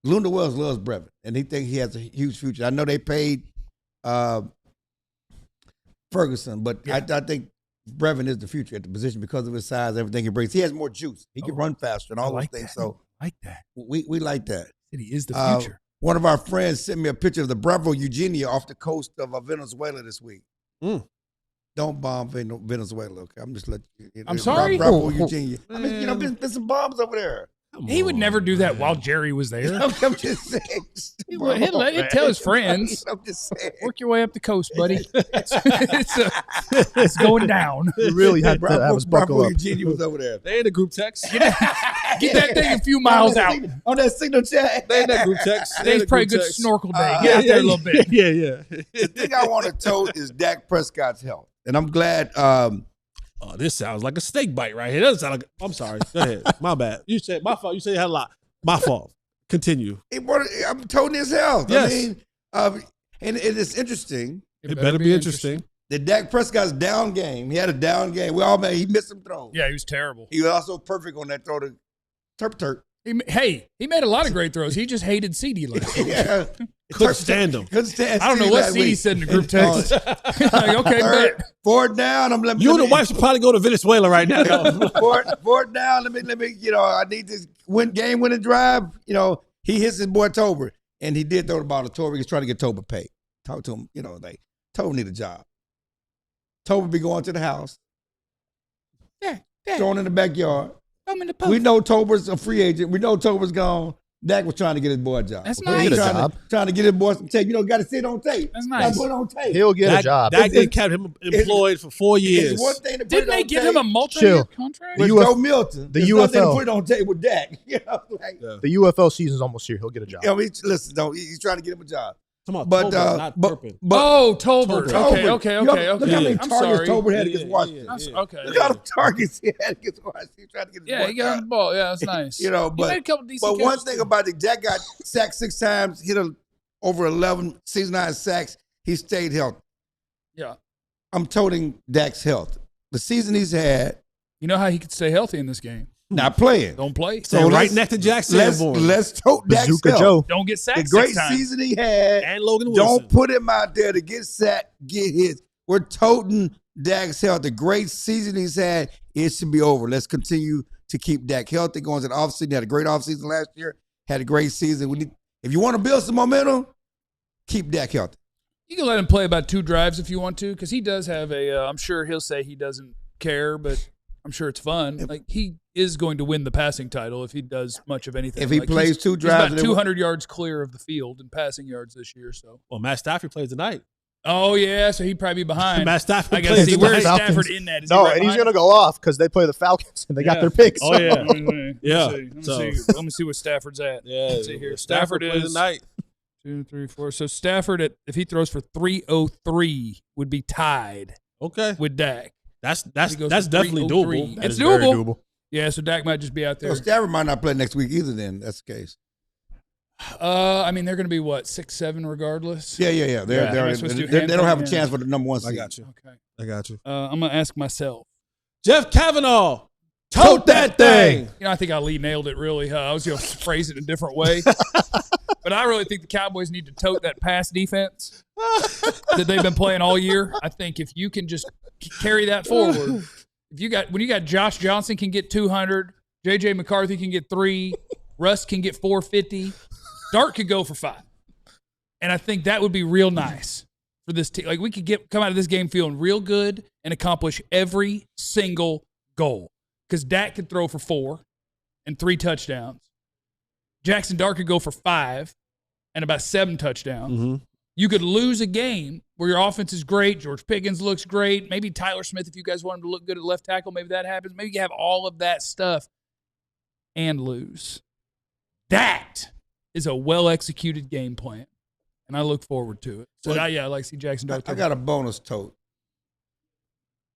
Lunda Wells loves Brevin, and he thinks he has a huge future. I know they paid Ferguson, but Yeah. I think Brevin is the future at the position because of his size, everything he brings. He has more juice. He can run faster and all those things. So I like that. we like that. He is the future. One of our friends sent me a picture of the Bravo Eugenia off the coast of Venezuela this week. Mm. Don't bomb Venezuela, okay? I'm just letting you know. I'm sorry? Bravo Eugenia. I mean, been some bombs over there. He would never do that while Jerry was there. I'm just saying. He'll tell his friends. I'm just saying. Work your way up the coast, buddy. It's going down. You really had to have us buckle Bravo up. Eugenia was over there. They in the group text. Get that thing a few miles out. On that signal chat. They in that group text. Today's probably a good snorkel day. Get out there a little bit. Yeah. The thing I want to tote is Dak Prescott's health. And I'm glad. Oh, this sounds like a snake bite right here. Doesn't sound like. I'm sorry. Go ahead. My bad. You said my fault. You said you had a lot. My fault. Continue. I'm toting his health. Yes. I mean, and it's interesting. It better be interesting. The Dak Prescott's down game. He had a down game. He missed some throws. Yeah, he was terrible. He was also perfect on that throw to Turp. He made a lot of great throws. He just hated CD last week. Yeah. Couldn't stand him. Couldn't stand I don't know what CD said in the group text. Like, okay, bet. Fourth down. You and the wife should probably go to Venezuela right now. Fourth down. Let me. I need this game-winning drive. He hits his boy Tober, and he did throw the ball to Tober. He's trying to get Tober paid. Talk to him. Tober need a job. Tober be going to the house. Yeah. Throwing in the backyard. I'm in the post. We know Tober's a free agent. We know Tober's gone. Dak was trying to get his boy a job. That's Okay? nice. Trying to get his boy some tape. Got to sit on tape. That's nice. Put it on tape. He'll get a job. Dak kept him employed for 4 years. It's one thing to put Didn't it on they give tape him a multi-year contract? with Joe Milton. the It's nothing to UFL. put it on tape with Dak. The UFL season's almost here. He'll get a job. Listen, though, he's trying to get him a job. Come on, But Tober, not Turpin. Tober. Tober. Okay. Look how many I'm targets sorry. Tober had against Washington. Okay. Look how many targets he had against Washington. He's trying to get his boy Yeah, he got on the ball. Yeah, that's nice. But he made a couple decent one catches, thing too. about it, Dak got sacked 6 times, hit over 11 season-high sacks. He stayed healthy. Yeah. I'm toting Dak's health. The season he's had, You know how he could stay healthy in this game? not playing. Don't play. So right next to Jack Sanborn. Let's tote Dak's Bazooka health. Joe. Don't get sacked The great 6 times. season he had. And Logan Wilson. Don't put him out there to get sacked, get hit. We're toting Dak's health. The great season he's had, it should be over. Let's continue to keep Dak healthy. Going to the offseason. He had a great offseason last year. Had a great season. If you want to build some momentum, keep Dak healthy. You can let him play about 2 drives if you want to, because he does have I'm sure he'll say he doesn't care, but I'm sure it's fun. Like, he is going to win the passing title if he does much of anything. If he plays 2 drives. He's about 200 yards clear of the field in passing yards this year. So. Well, Matt Stafford plays tonight. Oh, yeah, so he'd probably be behind. Matt Stafford I got to plays see, tonight. where's Falcons. Stafford in that? Is No, he right and he's behind going to go off because they play the Falcons and they got their picks. Oh, yeah. him? Yeah. Let me see where Stafford's at. Yeah. Let's see here. Stafford Stafford plays is tonight. 2, 3, 4. So Stafford, if he throws for 303, would be tied Okay. with Dak. That's He goes definitely for 303. doable. That It's is very doable. Yeah, so Dak might just be out there. So Stafford might not play next week either then. That's the case. I mean, they're going to be, 6-7 regardless? Yeah. Am I supposed to do They don't have a hand? chance for the number 1 seed. I got you. Okay. I got you. I'm going to ask myself. Jeff Kavanaugh. Tote that thing. I think Ali nailed it really. I was going to phrase it in a different way. But I really think the Cowboys need to tote that pass defense that they've been playing all year. I think if you can just carry that forward, when you got Josh Johnson can get 200, J.J. McCarthy can get 3, Russ can get 450, Dart could go for 5. And I think that would be real nice for this team. Like, we could come out of this game feeling real good and accomplish every single goal. Because Dak could throw for 4 and 3 touchdowns. Jackson Dart could go for 5 and about 7 touchdowns. Mm-hmm. You could lose a game where your offense is great. George Pickens looks great. Maybe Tyler Smith, if you guys want him to look good at left tackle, maybe that happens. Maybe you have all of that stuff and lose. That is a well-executed game plan, and I look forward to it. So, I like to see Jackson Dart. I got a bonus tote.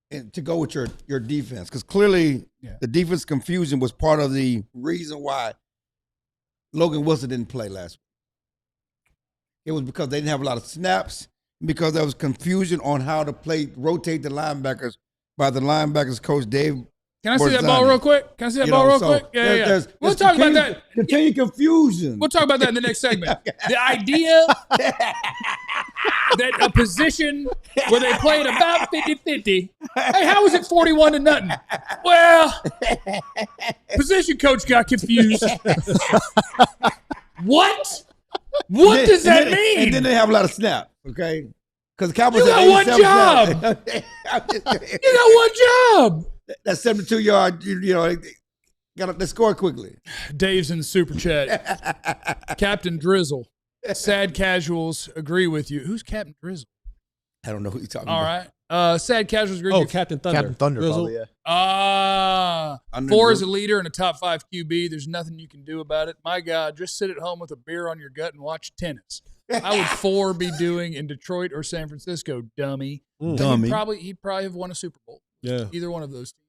And to go with your defense, because clearly the defense confusion was part of the reason why Logan Wilson didn't play last week. It was because they didn't have a lot of snaps, because there was confusion on how to rotate the linebackers by the linebackers coach Dave. Can I see that ball real quick? Can I see that ball real quick? Yeah. We'll talk about that. Continue confusion. We'll talk about that in the next segment. The idea that a position where they played about 50-50, hey, how was it 41-0? Well, position coach got confused. What? What does that mean? And then they have a lot of snaps, okay? Because the Cowboys You had got 87 one job. snaps. You got one job. That 72-yard, let's score quickly. Dave's in the super chat. Captain Drizzle. Sad casuals agree with you. Who's Captain Drizzle? I don't know who you're talking All about. right. Sad casuals. Oh, Captain Thunder. Captain Thunder, Grizzle. probably, yeah. Four is a leader and a top 5 QB. There's nothing you can do about it. My God, just sit at home with a beer on your gut and watch tennis. How would 4 be doing in Detroit or San Francisco, dummy? Dummy. He'd probably have won a Super Bowl. Yeah. Either one of those teams.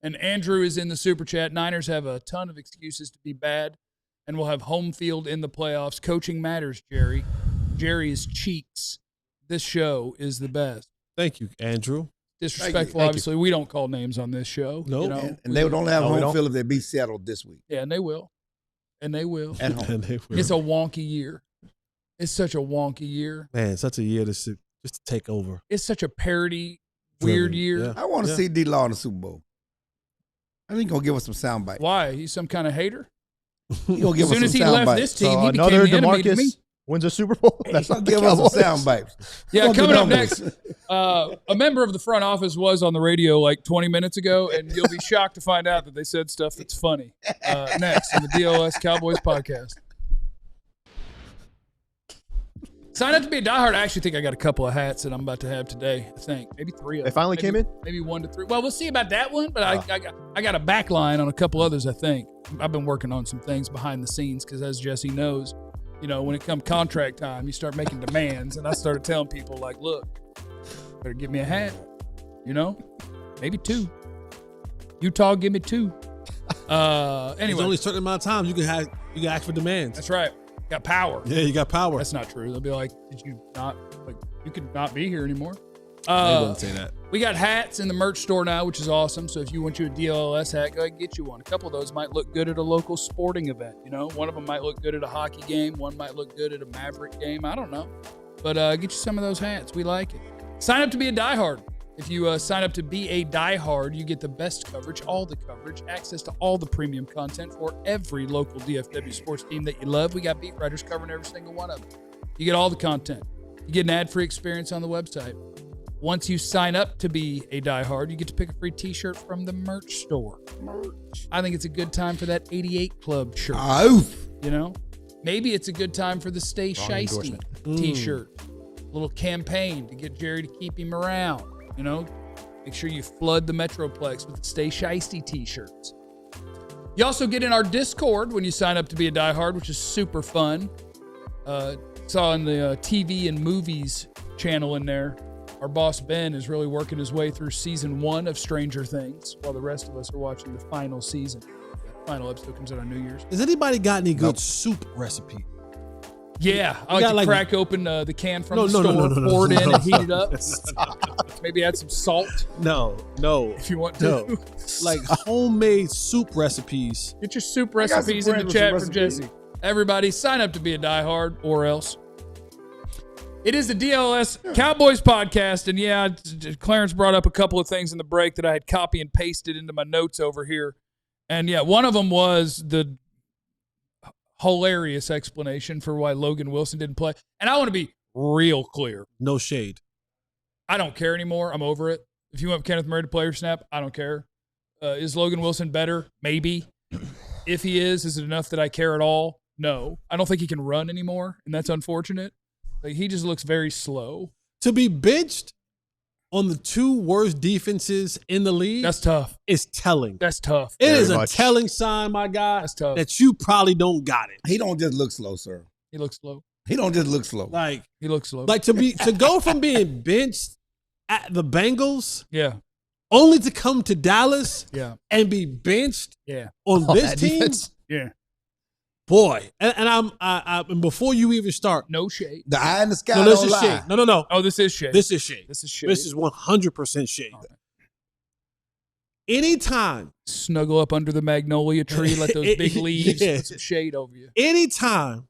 And Andrew is in the Super Chat. Niners have a ton of excuses to be bad, and we'll have home field in the playoffs. Coaching matters, Jerry. Jerry's cheeks. This show is the best. Thank you, Andrew. Disrespectful, Thank you. obviously. We don't call names on this show. Nope. You know? And they would only have No, we home don't. field if they beat Seattle this week. Yeah, and they will. And they will. At home. And they will. It's a wonky year. It's such a wonky year. Man, such a year just to take over. It's such a parody, weird year. Yeah. I want to see D-Law in the Super Bowl. I think he's going to give us some sound bites. Why? He's some kind of hater? He's going to give As soon us as some he sound left bites. this team, So he became another the enemy to me. DeMarcus wins a Super Bowl. He's That's going not to the give us some Cowboys. sound bites. Yeah, Gonna do coming up numbers. next, a member of the front office was on the radio like 20 minutes ago, and you'll be shocked to find out that they said stuff that's funny. Next on the DLLS Cowboys podcast. Sign up to be a diehard. I actually think I got a couple of hats that I'm about to have today. I think maybe 3 of them. They finally came in? Maybe 1 to 3. Well, we'll see about that one, but I got a back line on a couple others, I think. I've been working on some things behind the scenes because, as Jesse knows, you know, when it comes contract time, you start making demands. And I started telling people, like, look, better give me a hat, you know, maybe 2. Utah, give me 2. There's Anyway, only a certain amount of times you can ask for demands. that's right. Got power. Yeah, you got power. That's not true. They'll be like, did you not, like, you could not be here anymore. They wouldn't say that. We got hats in the merch store now, which is awesome. So if you want you a DLLS hat, go ahead and get you one. A couple of those might look good at a local sporting event. You know, one of them might look good at a hockey game. One might look good at a Maverick game. I don't know. But get you some of those hats. We like it. Sign up to be a diehard. If you sign up to be a diehard, you get the best coverage, all the coverage, access to all the premium content for every local DFW sports team that you love. We got beat writers covering every single one of them. You get all the content. You get an ad-free experience on the website. Once you sign up to be a diehard, you get to pick a free t-shirt from the merch store. I think it's a good time for that 88 Club shirt. Oof. You know? Maybe it's a good time for the Stay Wrong Shiesty endorsement. t-shirt. Little campaign to get Jerry to keep him around. You know? Make sure you flood the Metroplex with the Stay Shiesty t-shirts. You also get in our Discord when you sign up to be a diehard, which is super fun. Saw in the TV and movies channel in there, our boss Ben is really working his way through season 1 of Stranger Things, while the rest of us are watching the final season. The final episode comes out on New Year's. Has anybody got any good soup recipe? Yeah, I like to crack open the can from the store, pour it in, and heat it up. Maybe add some salt No, if you want to. like homemade soup recipes. Get your soup got some recipes in the friends with chat some for recipes. Jesse. Everybody, sign up to be a diehard or else. It is the DLS Cowboys podcast, and yeah, Clarence brought up a couple of things in the break that I had copy and pasted into my notes over here. And yeah, one of them was the hilarious explanation for why Logan Wilson didn't play. And I want to be real clear. No shade. I don't care anymore. I'm over it. If you want Kenneth Murray to play or snap, I don't care. Is Logan Wilson better? Maybe. If he is it enough that I care at all? No. I don't think he can run anymore, and that's unfortunate. Like, he just looks very slow. To be benched on the 2 worst defenses in the league, That's tough. is telling. That's tough. It is Very a much. telling sign, my guy, That's tough. that you probably don't got it. He don't just look slow, sir. He looks slow. He don't just look slow. Like He looks slow. to go from being benched at the Bengals Yeah. only to come to Dallas Yeah. and be benched Yeah. on Oh, this that team, defense? Yeah. boy. And and before you even start, No shade. The eye in the sky no, this don't is lie. shade. No. Oh, this is shade. This is shade. This is shade. This is 100% shade. All right. Anytime, Snuggle up under the magnolia tree, let those big leaves Yeah. put some shade over you. anytime,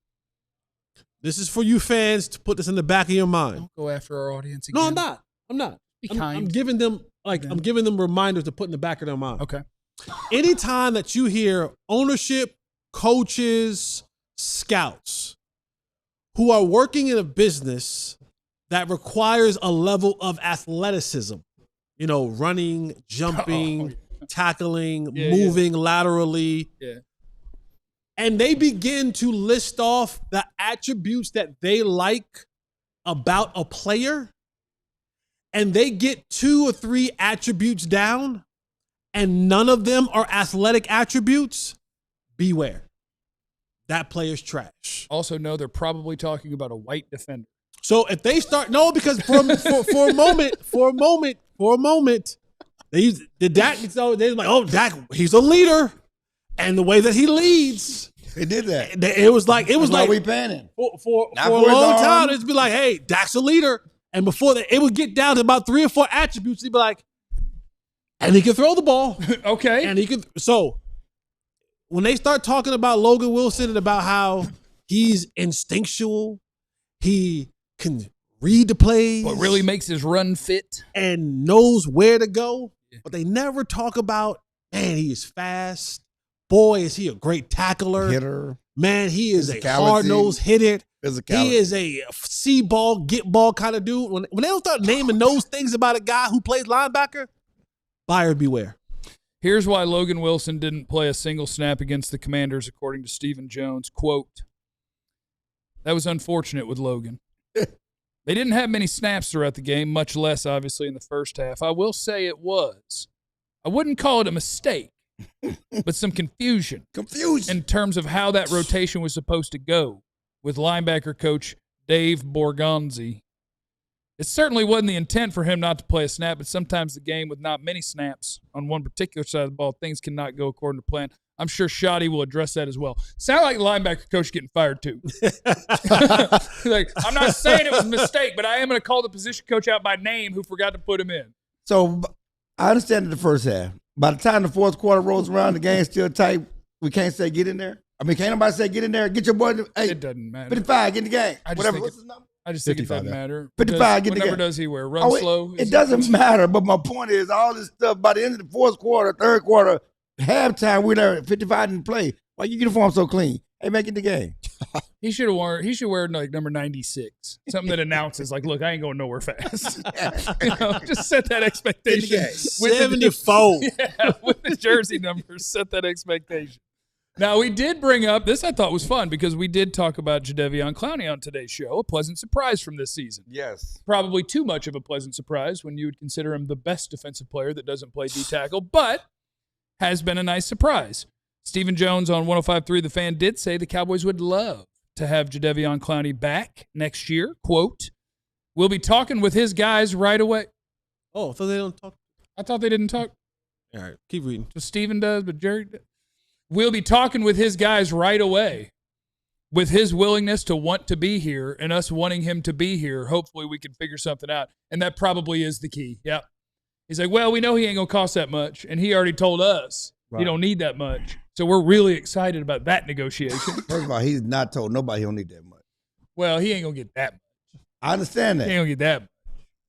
this is for you fans to put this in the back of your mind. Don't go after our audience again. No, I'm not. I'm not. Be I'm kind. giving them I'm giving them reminders to put in the back of their mind. Okay. Anytime that you hear ownership, coaches, scouts who are working in a business that requires a level of athleticism, you know, running, jumping, tackling, Yeah, moving laterally, Yeah. and they begin to list off the attributes that they like about a player, and they get 2 or 3 attributes down, and none of them are athletic attributes, beware. That player's trash. Also, know they're probably talking about a white defender. So if they start, no, because for a moment, Dak, so they're like, oh, Dak, he's a leader, and the way that he leads, They did that. it was like we panning. for a long time. It'd be like, hey, Dak's a leader, and before that, it would get down to about 3 or 4 attributes. He'd be like, and he can throw the ball, Okay. and he can. So when they start talking about Logan Wilson and about how he's instinctual, he can read the plays. What really makes his run fit? And knows where to go. But they never talk about, man, he is fast. Boy, is he a great tackler. Hitter. Man, he is a Physicality. hard-nosed hitter. Physicality. He is a see ball, get ball kind of dude. When they don't start naming those things about a guy who plays linebacker, buyer beware. Here's why Logan Wilson didn't play a single snap against the Commanders, according to Stephen Jones. Quote, that was unfortunate with Logan. They didn't have many snaps throughout the game, much less, obviously, in the first half. I will say it was. I wouldn't call it a mistake, but some confusion. In terms of how that rotation was supposed to go with linebacker coach Dave Borgonzi. It certainly wasn't the intent for him not to play a snap, but sometimes the game with not many snaps on one particular side of the ball, things cannot go according to plan. I'm sure Shoddy will address that as well. Sound like the linebacker coach getting fired too. Like, I'm not saying it was a mistake, but I am going to call the position coach out by name who forgot to put him in. So I understand in the first half. By the time the fourth quarter rolls around, the game's still tight. We can't say get in there. I mean, can't nobody say get in there? Get your boy. Hey, It doesn't matter. 55, get in the game. Whatever. What's his number? I just think it 55, doesn't yeah. matter. 55, get in the What game. number does he wear? Run slow? It doesn't matter. But my point is, all this stuff by the end of the fourth quarter, third quarter, halftime, we're there. 55 didn't play. Why your uniform so clean? Hey, make it the game. He should wear like number 96. Something that announces like, look, I ain't going nowhere fast. Just set that expectation. With 74. with the jersey numbers, set that expectation. Now, we did bring up, this I thought was fun because we did talk about Jadeveon Clowney on today's show, a pleasant surprise from this season. Yes. Probably too much of a pleasant surprise when you would consider him the best defensive player that doesn't play D-tackle, but has been a nice surprise. Stephen Jones on 105.3 The Fan did say the Cowboys would love to have Jadeveon Clowney back next year. Quote, we'll be talking with his guys right away. Oh, so they don't talk. I thought they didn't talk. All right, keep reading. So Stephen does, but Jerry does. We'll be talking with his guys right away. With his willingness to want to be here and us wanting him to be here, hopefully we can figure something out. And that probably is the key. Yeah. He's like, well, we know he ain't going to cost that much. And he already told us he don't need that much. So we're really excited about that negotiation. First of all, he's not told nobody he don't need that much. Well, he ain't going to get that much. I understand that. He ain't going to get that much.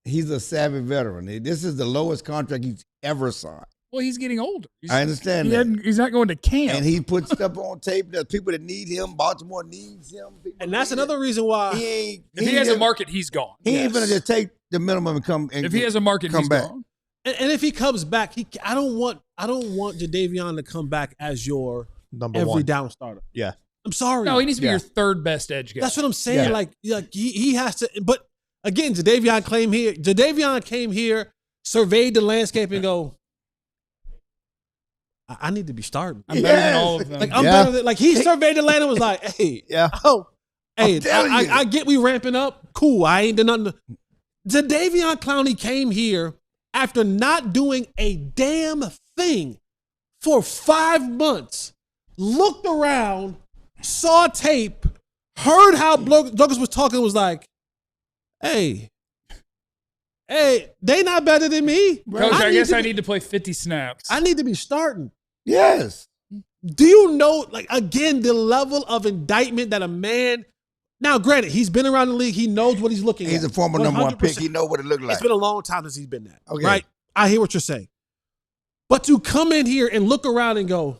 He's a savvy veteran. This is the lowest contract he's ever signed. Well, he's getting older. I understand that. He's not going to camp. And he puts stuff on tape. There's people that need him. Baltimore needs him. And that's another reason why if he has a market, he's gone. He ain't gonna just take the minimum and come. And if he has a market, he's back. gone. And if he comes back, I don't want Jadeveon to come back as your Number every one. down starter. Yeah. I'm sorry. No, he needs to be your third best edge guy. That's what I'm saying. Like he has to. But again, Jadeveon came here, surveyed the landscape, and go, I need to be starting. I'm better than all of them. Like I'm better than he surveyed the land and was like, hey, hey, I get we ramping up. Cool. I ain't done nothing. Jadeveon Clowney came here after not doing a damn thing for 5 months. Looked around, saw tape, heard how Douglas was talking, was like, hey, they not better than me. Coach, I guess I need to play 50 snaps. I need to be starting. Yes. Do you know, again, the level of indictment that a man, now granted, he's been around the league. He knows what he's looking at. He's a former number one pick. He know what it looked like. It's been a long time since he's been there. Okay. Right? I hear what you're saying. But to come in here and look around and go,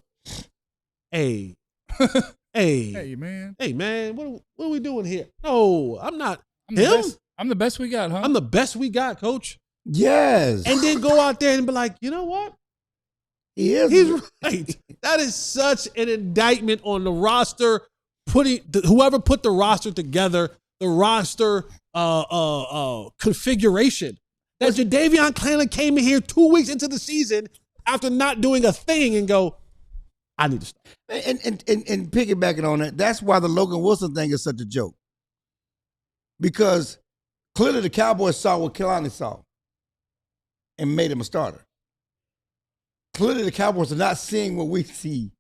hey, Hey, man. What are we doing here? No, I'm not I'm him. I'm the best we got, huh? I'm the best we got, coach. Yes. And then go out there and be like, you know what? He's right. That is such an indictment on the roster, whoever put the roster together, the roster configuration. that Jadeveon Clowney came in here 2 weeks into the season after not doing a thing and go, I need to stop. And piggybacking on that, that's why the Logan Wilson thing is such a joke. Because clearly the Cowboys saw what Clowney saw and made him a starter. Clearly the Cowboys are not seeing what we see,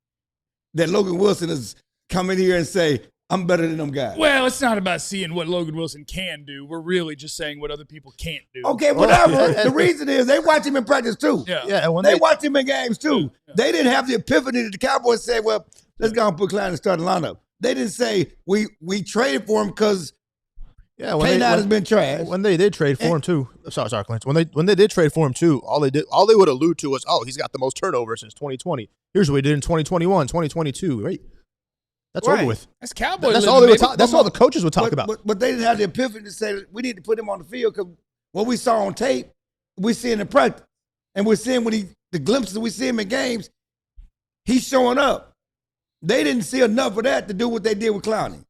that Logan Wilson is coming here and say, I'm better than them guys. Well, it's not about seeing what Logan Wilson can do. We're really just saying what other people can't do. Okay, whatever. The reason is they watch him in practice too. Yeah. And when They watch him in games too. Yeah. They didn't have the epiphany that the Cowboys said, well, let's go and put Clowney in the starting lineup. They didn't say we traded for him because K9 has been trash. When they did trade for him too. Sorry, Clarence. When they did trade for him too, all they would allude to was, oh, he's got the most turnover since 2020. Here's what he did in 2021, 2022, right? That's over with. That's Cowboys. That's all they would talk. That's all the coaches would talk about. But they didn't have the epiphany to say we need to put him on the field because what we saw on tape, we see in practice, and we're seeing the glimpses we see him in games. He's showing up. They didn't see enough of that to do what they did with Clowney.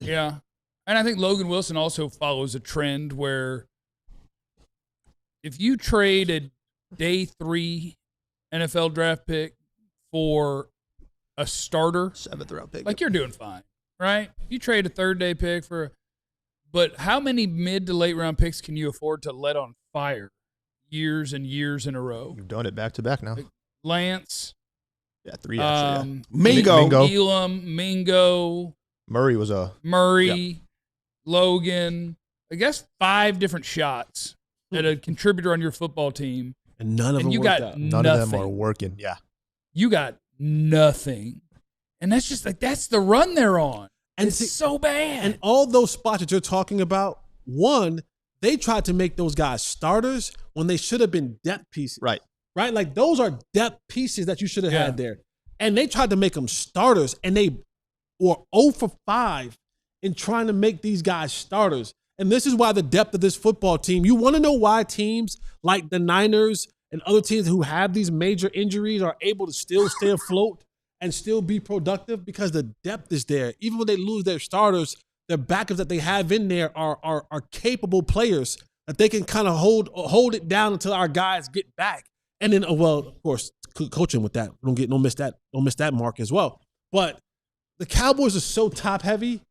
Yeah. And I think Logan Wilson also follows a trend where if you trade a day 3 NFL draft pick for a starter, 7th round pick, like you're doing fine, right? You trade a 3rd day pick but how many mid to late round picks can you afford to let on fire years and years in a row? You've done it back to back now. Lance. Yeah, 3 actually. Mingo. Elam, Mingo. Murray was Murray, Logan. I guess 5 different shots at a contributor on your football team. And none of them you worked got out. None of them are working. Yeah. You got nothing. And that's just like, that's the run they're on. And it's so bad. And all those spots that you're talking about, one, they tried to make those guys starters when they should have been depth pieces. Right. Right? Like those are depth pieces that you should have had there. And they tried to make them starters, and they were 0 for 5 in trying to make these guys starters. And this is why the depth of this football team, you want to know why teams like the Niners and other teams who have these major injuries are able to still stay afloat and still be productive? Because the depth is there. Even when they lose their starters, their backups that they have in there are capable players that they can kind of hold it down until our guys get back. And then, well, of course, coaching with that. Don't miss that mark as well. But the Cowboys are so top heavy,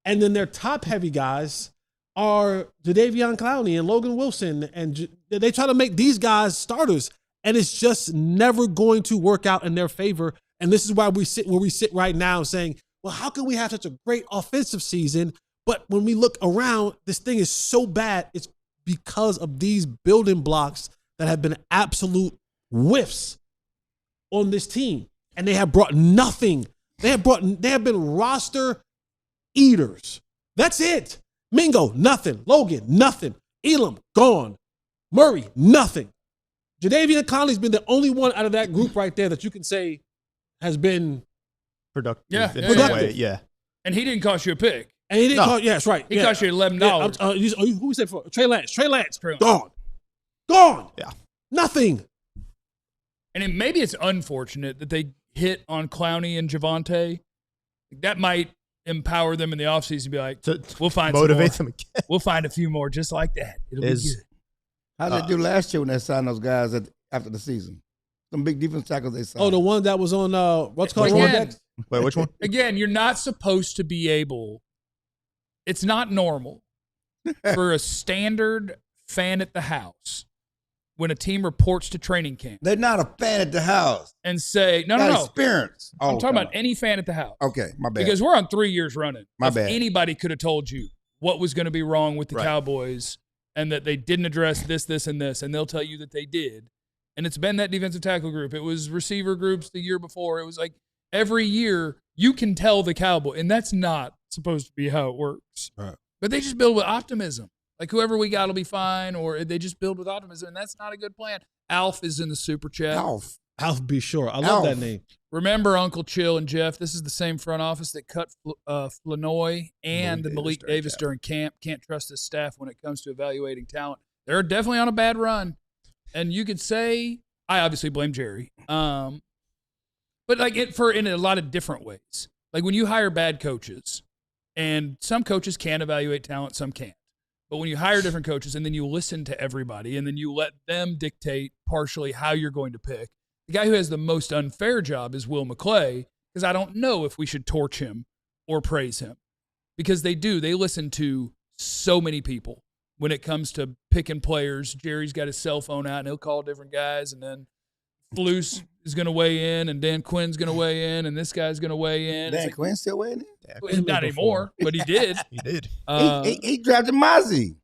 and then their top heavy guys are Jadeveon Clowney and Logan Wilson, and they try to make these guys starters, and it's just never going to work out in their favor. And this is why we sit where we sit right now saying, well, how can we have such a great offensive season, but when we look around, this thing is so bad? It's because of these building blocks that have been absolute whiffs on this team, and they have brought nothing. They have been roster eaters. That's it. Mingo, nothing. Logan, nothing. Elam, gone. Murray, nothing. Jadeveon Clowney's been the only one out of that group right there that you can say has been productive. Yeah. And he didn't cost you a pick. And he didn't cost, yes, right. He cost you $11. Who we said for? Trey Lance. Gone. Yeah. Nothing. And maybe it's unfortunate that they hit on Clowney and Javonte. That might empower them in the offseason to be like, we'll find motivate some more. them again. We'll find a few more just like that. It'll be good. How did they do last year when they signed those guys after the season? Some big defense tackles they signed. Oh, the one that was on what's called Rolodex? Wait, which one? Again, you're not supposed to be able. It's not normal for a standard fan at the house when a team reports to training camp. They're not a fan at the house. And say, no. Experience. I'm talking about any fan at the house. Okay, my bad. Because we're on 3 years running. My bad. Anybody could have told you what was going to be wrong with the Cowboys and that they didn't address this, and this, and they'll tell you that they did. And it's been that defensive tackle group. It was receiver groups the year before. It was like every year you can tell the Cowboy, and that's not supposed to be how it works. Right. But they just build with optimism. Like whoever we got will be fine, or they just build with optimism, and that's not a good plan. Alf is in the super chat. Alf, be sure. I love that name. Remember Uncle Chill and Jeff, this is the same front office that cut Flanoy and Malik Davis during camp. Can't trust this staff when it comes to evaluating talent. They're definitely on a bad run. And you could say, I obviously blame Jerry. But like in a lot of different ways. Like when you hire bad coaches, and some coaches can evaluate talent, some can't. But when you hire different coaches and then you listen to everybody and then you let them dictate partially how you're going to pick, the guy who has the most unfair job is Will McClay, because I don't know if we should torch him or praise him, because they do. They listen to so many people when it comes to picking players. Jerry's got his cell phone out and he'll call different guys, and then Flus is going to weigh in, and Dan Quinn's going to weigh in, and this guy's going to weigh in. Dan Quinn still weighing in? Not anymore, but he did. He did. He drafted Mozzie.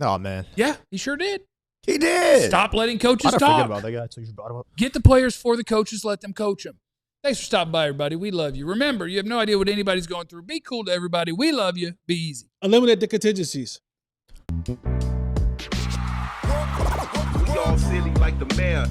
Oh, man. Yeah, he sure did. He did. Stop letting coaches I talk. forget about that guy until you brought him up. Get the players for the coaches. Let them coach them. Thanks for stopping by, everybody. We love you. Remember, you have no idea what anybody's going through. Be cool to everybody. We love you. Be easy. Eliminate the contingencies. We all silly like the mayor.